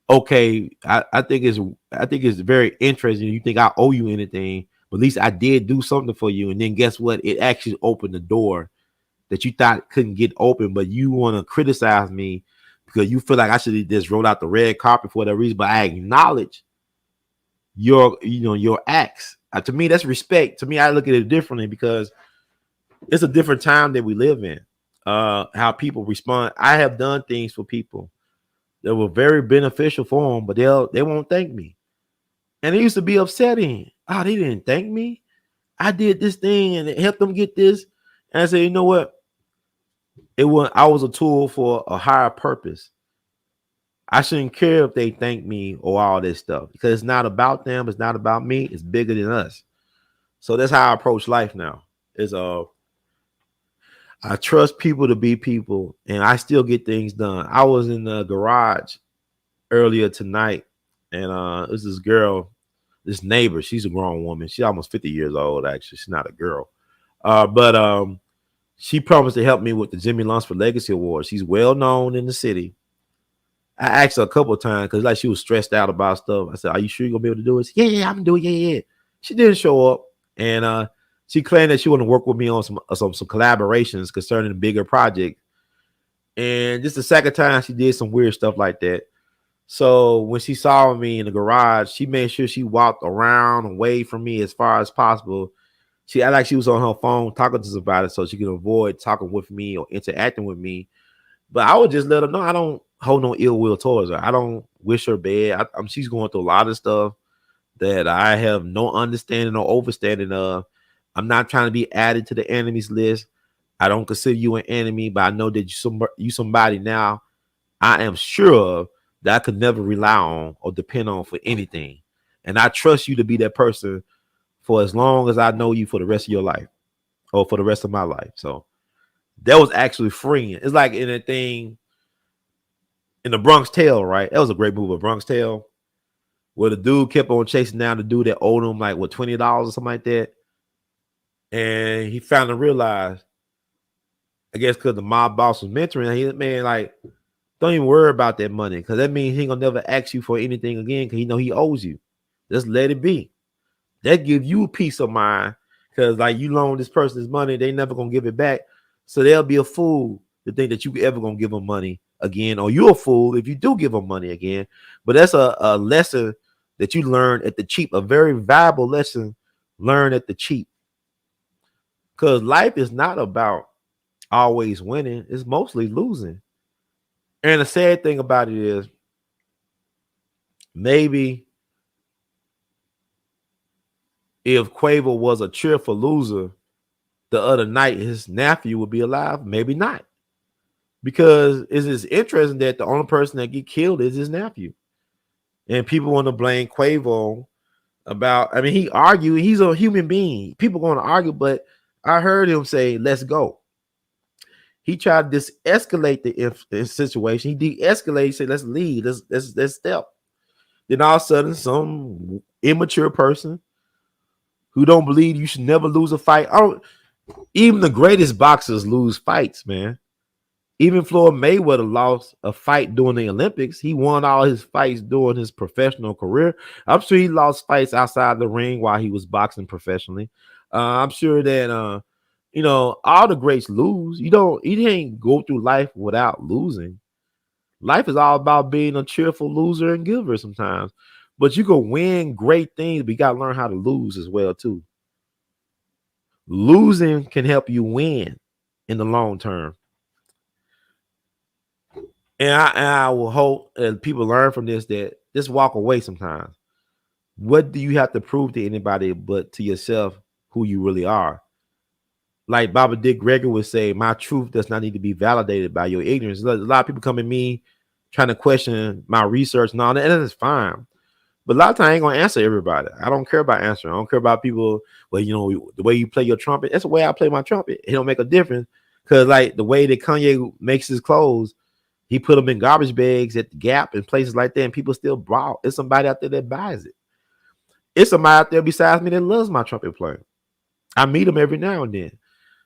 "Okay, I think it's very interesting. You think I owe you anything, but at least I did do something for you." And then guess what? It actually opened the door that you thought couldn't get open, but you want to criticize me because you feel like I should have just rolled out the red carpet for that reason. But I acknowledge your acts. To me, that's respect. To me, I look at it differently because it's a different time that we live in. How people respond. I have done things for people that were very beneficial for them, but they won't thank me. And it used to be upsetting. Oh, they didn't thank me. I did this thing and it helped them get this. And I said, you know what? I was a tool for a higher purpose. I shouldn't care if they thank me or all this stuff because it's not about them. It's not about me. It's bigger than us. So that's how I approach life now. I trust people to be people, and I still get things done. I was in the garage earlier tonight, and there's this girl, this neighbor. She's a grown woman. She's almost 50 years old. Actually, she's not a girl, but she promised to help me with the Jimmy Lunsford Legacy Award. She's well known in the city. I asked her a couple of times because like she was stressed out about stuff. I said, "Are you sure you're gonna be able to do it?" She said, yeah, I'm gonna do it. Yeah. She didn't show up, and she claimed that she wanted to work with me on some collaborations concerning a bigger project. And just the second time she did some weird stuff like that. So when she saw me in the garage, she made sure she walked around away from me as far as possible. She acted like she was on her phone talking to us about it so she could avoid talking with me or interacting with me. But I would just let her know I don't hold no ill will towards her. I don't wish her bad. She's going through a lot of stuff that I have no understanding or overstanding of. I'm not trying to be added to the enemies list. I don't consider you an enemy, but I know that you somebody now I am sure that I could never rely on or depend on for anything. And I trust you to be that person for as long as I know you for the rest of your life or for the rest of my life. So that was actually freeing. It's like in a thing in the Bronx Tale, right? That was a great movie, Bronx Tale, where the dude kept on chasing down the dude that owed him like $20 or something like that. And he finally realized, I guess because the mob boss was mentoring, like, don't even worry about that money because that means he ain't gonna never ask you for anything again because he owes you. Just let it be. That gives you peace of mind because like you loan this person this money, they never gonna give it back. So they'll be a fool to think that you ever gonna give them money again, or you're a fool if you do give them money again. But that's a lesson that you learn at the cheap, a very valuable lesson learned at the cheap. Because life is not about always winning, it's mostly losing. And the sad thing about it is maybe if Quavo was a cheerful loser the other night, his nephew would be alive. Maybe not. Because it's just interesting that the only person that get killed is his nephew. And people want to blame Quavo about, I mean, he argued, he's a human being. People going to argue, but I heard him say, let's go. He tried to escalate the situation. He de-escalated, said, let's leave, let's step. Then all of a sudden, some immature person who don't believe you should never lose a fight. Even the greatest boxers lose fights, man. Even Floyd Mayweather lost a fight during the Olympics. He won all his fights during his professional career. I'm sure he lost fights outside the ring while he was boxing professionally. I'm sure that all the greats lose. You didn't go through life without losing. Life is all about being a cheerful loser and giver sometimes. But you can win great things, but you got to learn how to lose as well, too. Losing can help you win in the long term. And I will hope that people learn from this, that just walk away sometimes. What do you have to prove to anybody but to yourself who you really are? Like Baba Dick Gregory would say, my truth does not need to be validated by your ignorance. A lot of people come at me trying to question my research and all that. And that's fine. But a lot of times I ain't gonna answer everybody. I don't care about answering. I don't care about people. Well, the way you play your trumpet, that's the way I play my trumpet. It don't make a difference. Cause like the way that Kanye makes his clothes, he put them in garbage bags at the Gap and places like that, and people still browse. It's somebody out there that buys it. It's somebody out there besides me that loves my trumpet playing. I meet them every now and then.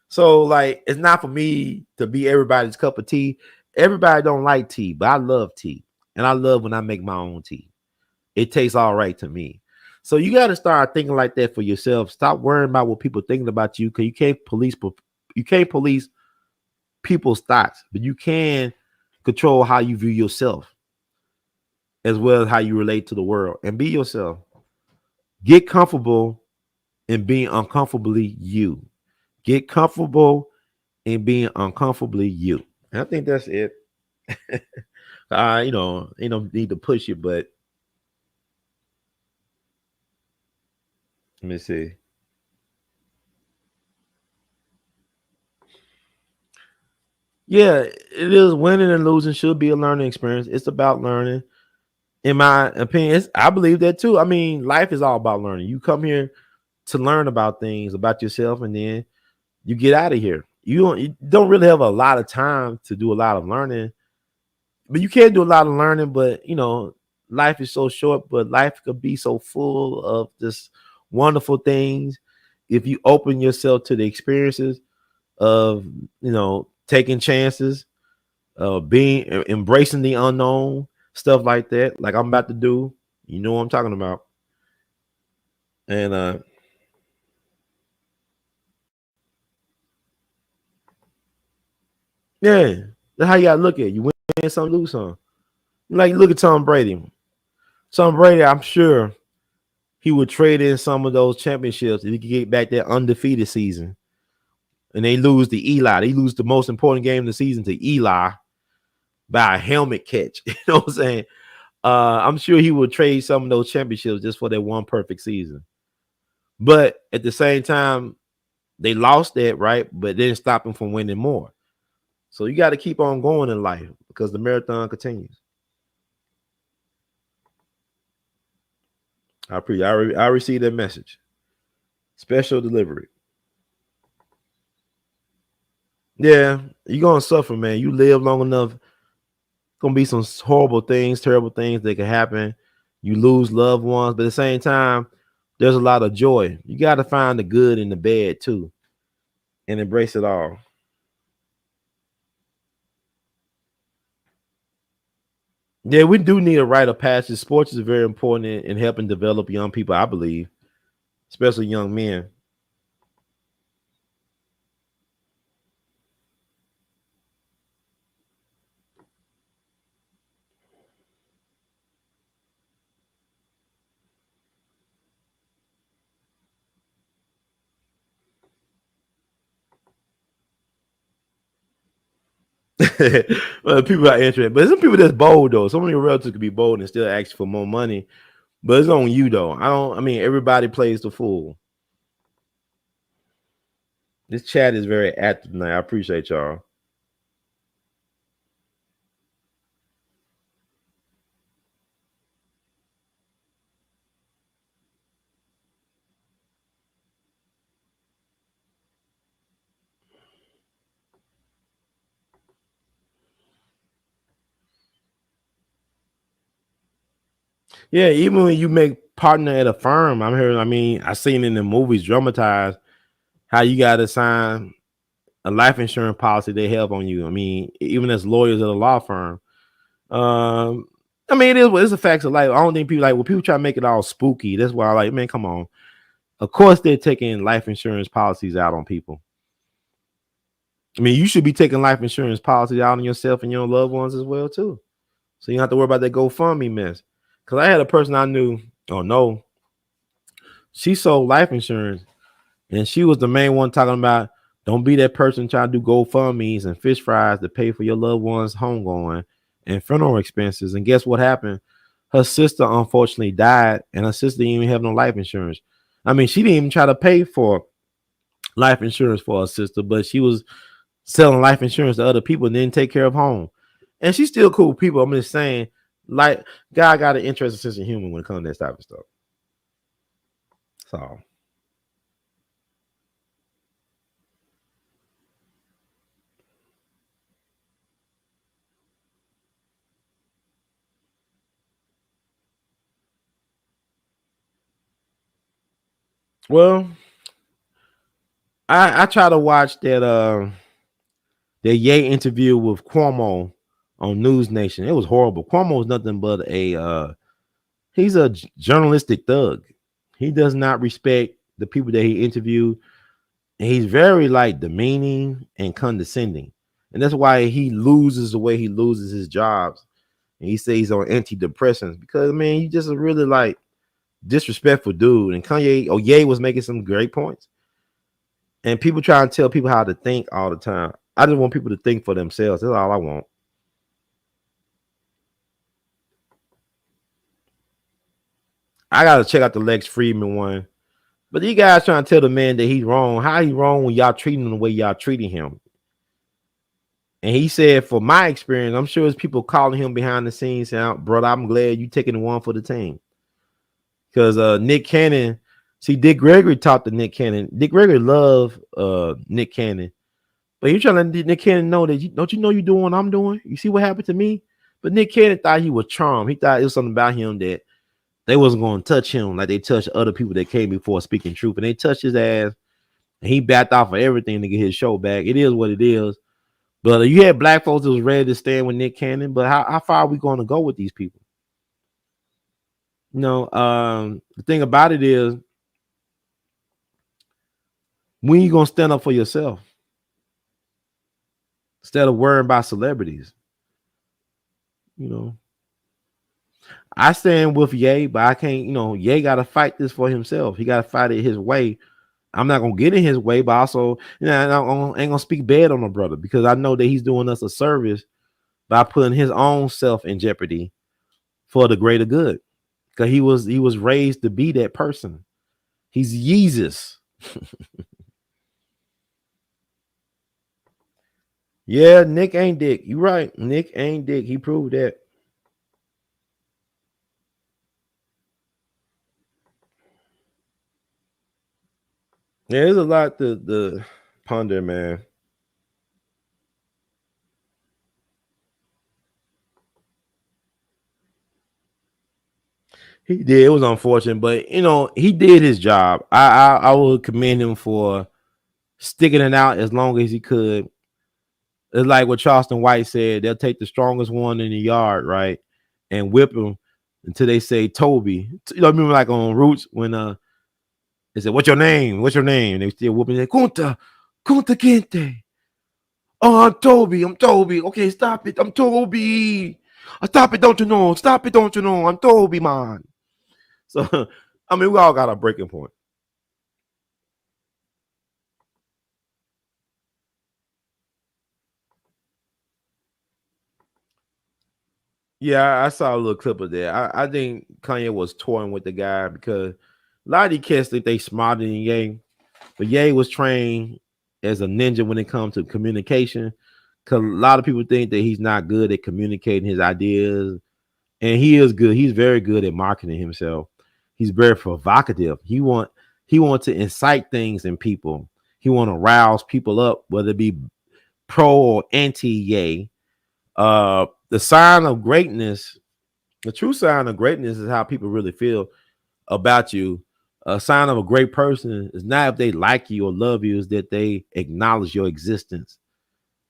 So like, it's not for me to be everybody's cup of tea. Everybody don't like tea, but I love tea, and I love when I make my own tea. It tastes all right to me. So you got to start thinking like that for yourself. Stop worrying about what people thinking about you, because you can't police people's thoughts, but you can control how you view yourself as well as how you relate to the world. And be yourself. Get comfortable in being uncomfortably you. Get comfortable in being uncomfortably you. And I think that's it. Need to push it, but let me see. Yeah, it is. Winning and losing should be a learning experience. It's about learning. In my opinion, I believe that too. I mean, life is all about learning. You come here to learn about things about yourself, and then you get out of here. You don't really have a lot of time to do a lot of learning, but you can do a lot of learning. But life is so short, but life could be so full of just wonderful things if you open yourself to the experiences of taking chances, being embracing the unknown, stuff like that, like I'm about to do. You know what I'm talking about. And yeah, that's how you gotta look at it. You win some, lose some. Like, look at Tom Brady. Tom Brady, I'm sure he would trade in some of those championships if he could get back that undefeated season. And they lose to Eli. They lose the most important game of the season to Eli by a helmet catch. You know what I'm saying? I'm sure he would trade some of those championships just for that one perfect season. But at the same time, they lost that, right? But didn't stop him from winning more. So you got to keep on going in life because the marathon continues. I received that message. Special delivery. Yeah, you're gonna suffer, man. You live long enough, gonna be some horrible things, terrible things that can happen. You lose loved ones, but at the same time, there's a lot of joy. You got to find the good in the bad too, and embrace it all. Yeah, we do need a rite of passage. Sports is very important in helping develop young people, I believe, especially young men. Well, people are interested, but some people that's bold though. So many relatives could be bold and still ask for more money, but it's on you though. I mean, everybody plays the fool. This chat is very active tonight. I appreciate y'all. Yeah, even when you make partner at a firm, I'm hearing. I mean, I seen in the movies dramatized how you got to sign a life insurance policy they have on you. I mean, even as lawyers at a law firm. Um, I mean, it's a fact of life. I don't think people people try to make it all spooky. That's why I like, man, come on. Of course, they're taking life insurance policies out on people. I mean, you should be taking life insurance policies out on yourself and your loved ones as well too. So you don't have to worry about that GoFundMe mess. Because I had a person I knew. Oh no, she sold life insurance, and she was the main one talking about don't be that person trying to do GoFundMe's and fish fries to pay for your loved one's homegoing and funeral expenses. And guess what happened? Her sister unfortunately died, and her sister didn't even have no life insurance. I mean, she didn't even try to pay for life insurance for her sister, but she was selling life insurance to other people and didn't take care of home. And she's still cool people. I'm just saying, like, God got an interesting sense of humor when it comes to that type of stuff. So, well, I try to watch that Ye interview with Cuomo on News Nation. It was horrible. Cuomo is nothing but he's a journalistic thug. He does not respect the people that he interviewed. And he's very like demeaning and condescending. And that's why he loses the way he loses his jobs. And he says he's on antidepressants because man, he just a really like disrespectful dude. And Kanye Ye was making some great points. And people try and tell people how to think all the time. I just want people to think for themselves. That's all I want. I gotta check out the Lex Friedman one. But you guys trying to tell the man that he's wrong. How he wrong when y'all treating him the way y'all treating him? And he said, for my experience, I'm sure there's people calling him behind the scenes saying, brother, I'm glad you taking the one for the team. Because Nick Cannon, see, Dick Gregory talked to Nick Cannon. Dick Gregory loved Nick Cannon. But he's trying to let Nick Cannon know that don't you know you're doing what I'm doing? You see what happened to me? But Nick Cannon thought he was charmed. He thought it was something about him that they wasn't going to touch him like they touched other people that came before speaking truth. And they touched his ass. And he backed off of everything to get his show back. It is what it is. But you had black folks that was ready to stand with Nick Cannon. But how far are we going to go with these people? You know, the thing about it is, when you going to stand up for yourself? Instead of worrying about celebrities. You know, I stand with Ye, but I can't, Ye got to fight this for himself. He got to fight it his way. I'm not going to get in his way, but also, I ain't going to speak bad on my brother because I know that he's doing us a service by putting his own self in jeopardy for the greater good. Because he was raised to be that person. He's Yeezus. Yeah, Nick ain't Dick. You right. Nick ain't Dick. He proved that. Yeah, there's a lot to ponder, man. He did. It was unfortunate, but he did his job. I would commend him for sticking it out as long as he could. It's like what Charleston White said. They'll take the strongest one in the yard, right, and whip him until they say Toby. Remember like on Roots when they said, "What's your name? What's your name?" And they still whooping. They Kunta Kinte. Oh, I'm Toby. I'm Toby. Okay, stop it. I'm Toby. Stop it. Don't you know? Stop it. Don't you know? I'm Toby, man. So, I mean, we all got a breaking point. Yeah, I saw a little clip of that. I think Kanye was toying with the guy because a lot of these kids think they smarter than Ye, but Ye was trained as a ninja when it comes to communication. Because a lot of people think that he's not good at communicating his ideas, and he is good. He's very good at marketing himself. He's very provocative. He want to incite things in people. He want to rouse people up, whether it be pro or anti Ye. The sign of greatness, the true sign of greatness is how people really feel about you. A sign of a great person is not if they like you or love you, is that they acknowledge your existence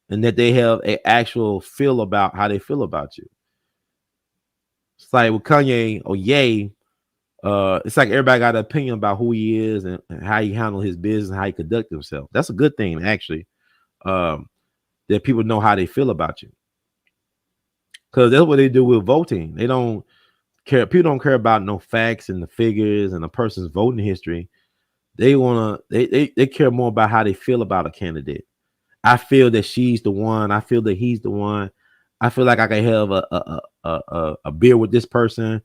and that they have an actual feel about how they feel about you. It's like with Kanye or Ye, it's like everybody got an opinion about who he is and how he handle his business and how he conduct himself. That's a good thing, actually. That people know how they feel about you. Because that's what they do with voting. They don't care. People don't care about no facts and the figures and a person's voting history. They care more about how they feel about a candidate. I feel that she's the one. I feel that he's the one. I feel like I can have a beer with this person.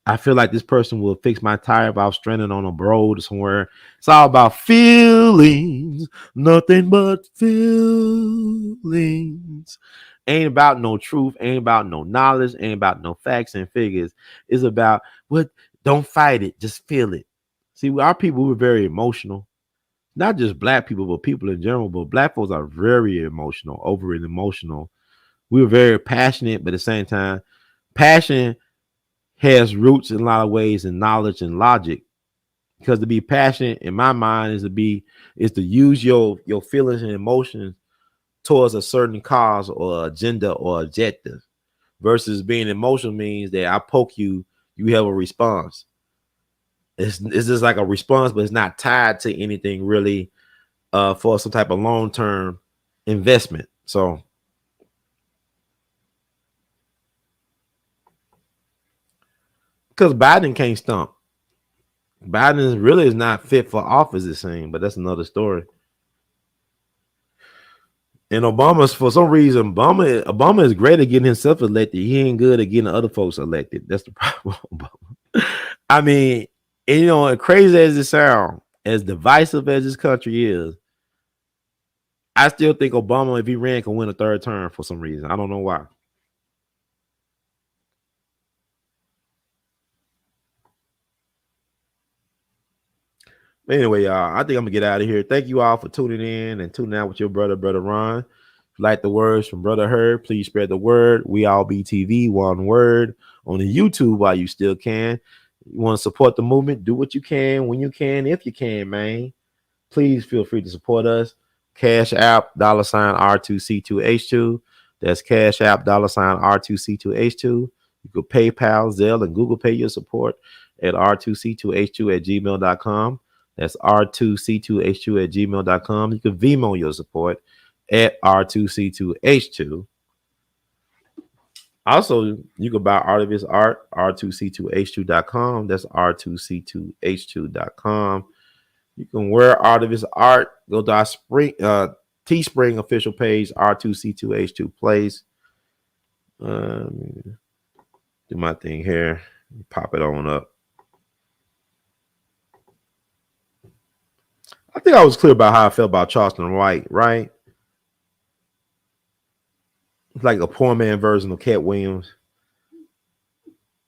I feel like this person will fix my tire if I was stranded on a road somewhere. It's all about feelings, nothing but feelings. emotions. Ain't about no truth, ain't about no knowledge, ain't about no facts and figures. It's about what, don't fight it, just feel it. See, our people were very emotional. Not just black people, but people in general. But black folks are very emotional, overly emotional. We were very passionate, but at the same time, passion has roots in a lot of ways in knowledge and logic. Because to be passionate, in my mind, is to use your feelings and emotions towards a certain cause or agenda or objective. Versus being emotional means that I poke you, you have a response. It's just like a response, but it's not tied to anything really for some type of long-term investment. So because Biden can't stump. Biden really is not fit for office, it seems, but that's another story. And Obama's, for some reason, Obama is great at getting himself elected. He ain't good at getting other folks elected. That's the problem. I mean, and, you know, crazy as it sounds, as divisive as this country is, I still think Obama, if he ran, can win a third term for some reason. I don't know why. But anyway, y'all, I think I'm gonna get out of here. Thank you all for tuning in and tuning out with your brother Ron. If you like the words from Brother Herb, please spread the word. We all BTV, one word on the YouTube while you still can. You want to support the movement? Do what you can when you can, if you can, man. Please feel free to support us. Cash App $ R2C2H2. That's Cash App $ R2C2H2. You could PayPal, Zelle, and Google Pay your support at R2C2H2 at gmail.com. That's R2C2H2 at gmail.com. You can Vimo your support at R2C2H2. Also, you can buy artivist art, R2C2H2.com. That's R2C2H2.com. You can wear artivist art. Go to our Teespring official page, R2C2H2 Plays. Do my thing here. Pop it on up. I think I was clear about how I felt about Charleston White, right? It's like a poor man version of Cat Williams.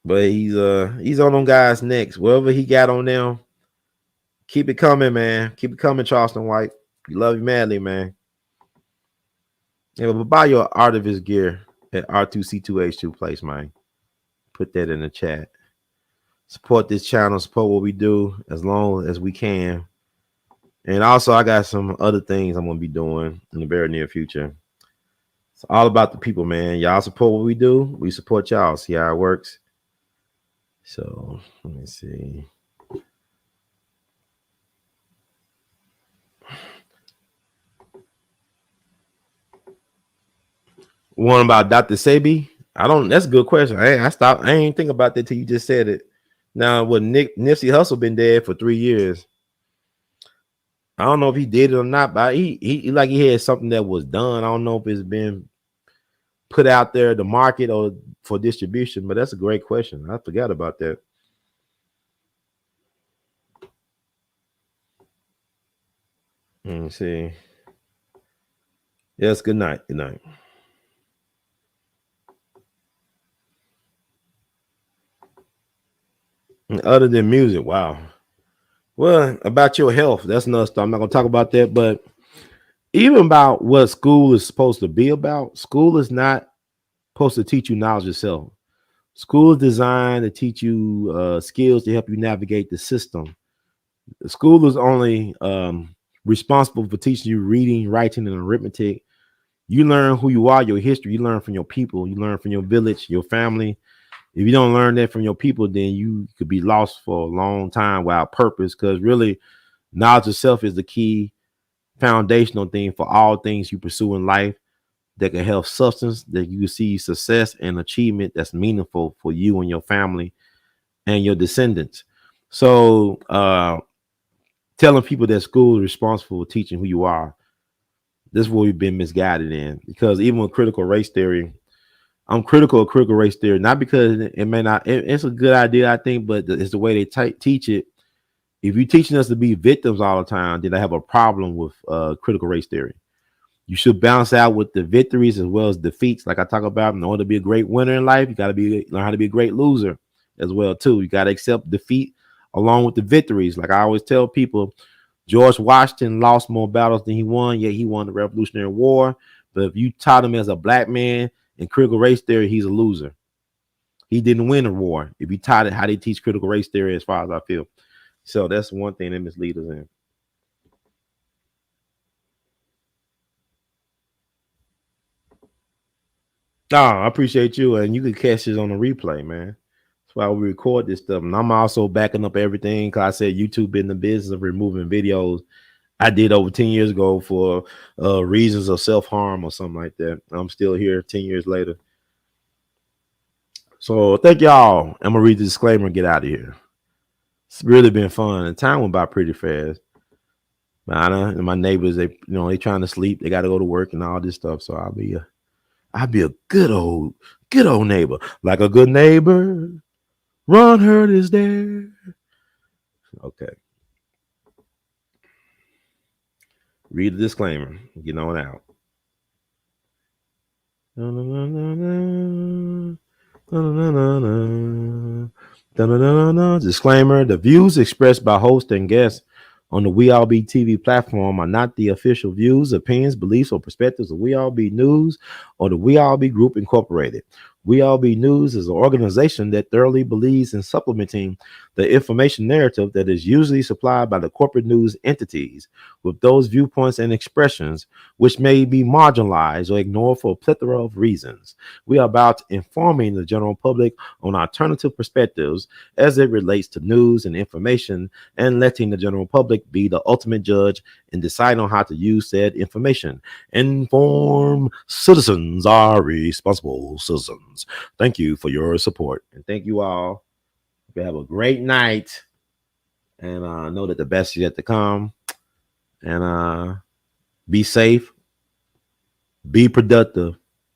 But he's on them guys' necks. Whatever he got on them, keep it coming, man. Keep it coming, Charleston White. We love you madly, man. Yeah, but buy your artivist gear at R2C2H2 Place, man. Put that in the chat. Support this channel, support what we do as long as we can. And also, I got some other things I'm going to be doing in the very near future. It's all about the people, man. Y'all support what we do. We support y'all. See how it works. So, let me see. One about Dr. Sebi. That's a good question. I ain't think about that till you just said it. Now, what Nipsey Hussle been dead for 3 years. I don't know if he did it or not, but he like he had something that was done. I don't know if it's been put out there to market or for distribution, but that's a great question. I forgot about that. Let me see. Yes, good night. Good night. Other than music, wow. Well, about your health, that's another stuff. I'm not gonna talk about that, but even about what school is supposed to be about, school is not supposed to teach you knowledge itself. School is designed to teach you skills to help you navigate the system. The school is only responsible for teaching you reading, writing, and arithmetic. You learn who you are, your history. You learn from your people. You learn from your village, your family. If you don't learn that from your people, then you could be lost for a long time without purpose. Because really, knowledge itself is the key foundational thing for all things you pursue in life that can help substance, that you see success and achievement that's meaningful for you and your family and your descendants. So telling people that school is responsible for teaching who you are, this is what we've been misguided in. Because even with critical race theory, I'm critical of critical race theory, not because it may not, it's a good idea, I think, but it's the way they teach it. If you're teaching us to be victims all the time, then I have a problem with critical race theory. You should balance out with the victories as well as defeats. Like I talk about, in order to be a great winner in life, you got to learn how to be a great loser as well too. You got to accept defeat along with the victories. Like I always tell people, George Washington lost more battles than he won, yet he won the Revolutionary War. But if you taught him as a black man in critical race theory, he's a loser. He didn't win a war. If you taught it how they teach critical race theory, as far as I feel. So that's one thing that mislead us in. No, I appreciate you, and you can catch this on the replay, man. That's why we record this stuff, and I'm also backing up everything. Cause I said YouTube in the business of removing videos I did over 10 years ago for reasons of self harm or something like that. I'm still here 10 years later. So thank y'all. I'm gonna read the disclaimer and get out of here. It's really been fun, and time went by pretty fast. And my neighbors, they trying to sleep. They got to go to work and all this stuff. So I'll be a good old neighbor, like a good neighbor. Ron Hurt is there. Okay. Read the disclaimer. Get on out. Na, na, na, na, na. Na, na, na, na. Da, da, da, da. Disclaimer: the views expressed by host and guests on the We All Be TV platform are not the official views, opinions, beliefs, or perspectives of We All Be News or the We All Be Group Incorporated. We All Be News is an organization that thoroughly believes in supplementing the information narrative that is usually supplied by the corporate news entities with those viewpoints and expressions which may be marginalized or ignored for a plethora of reasons. We are about informing the general public on alternative perspectives as it relates to news and information and letting the general public be the ultimate judge and decide on how to use said information. Informed citizens are responsible citizens. Thank you for your support. And thank you all. You have a great night. And know that the best is yet to come. And be safe, be productive,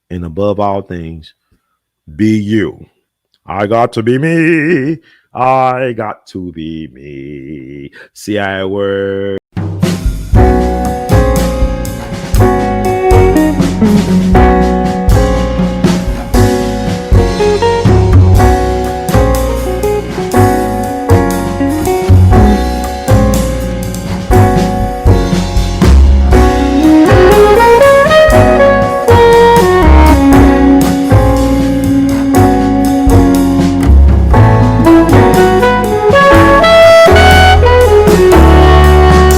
and above all things, be you. I got to be me. I got to be me. See how it works.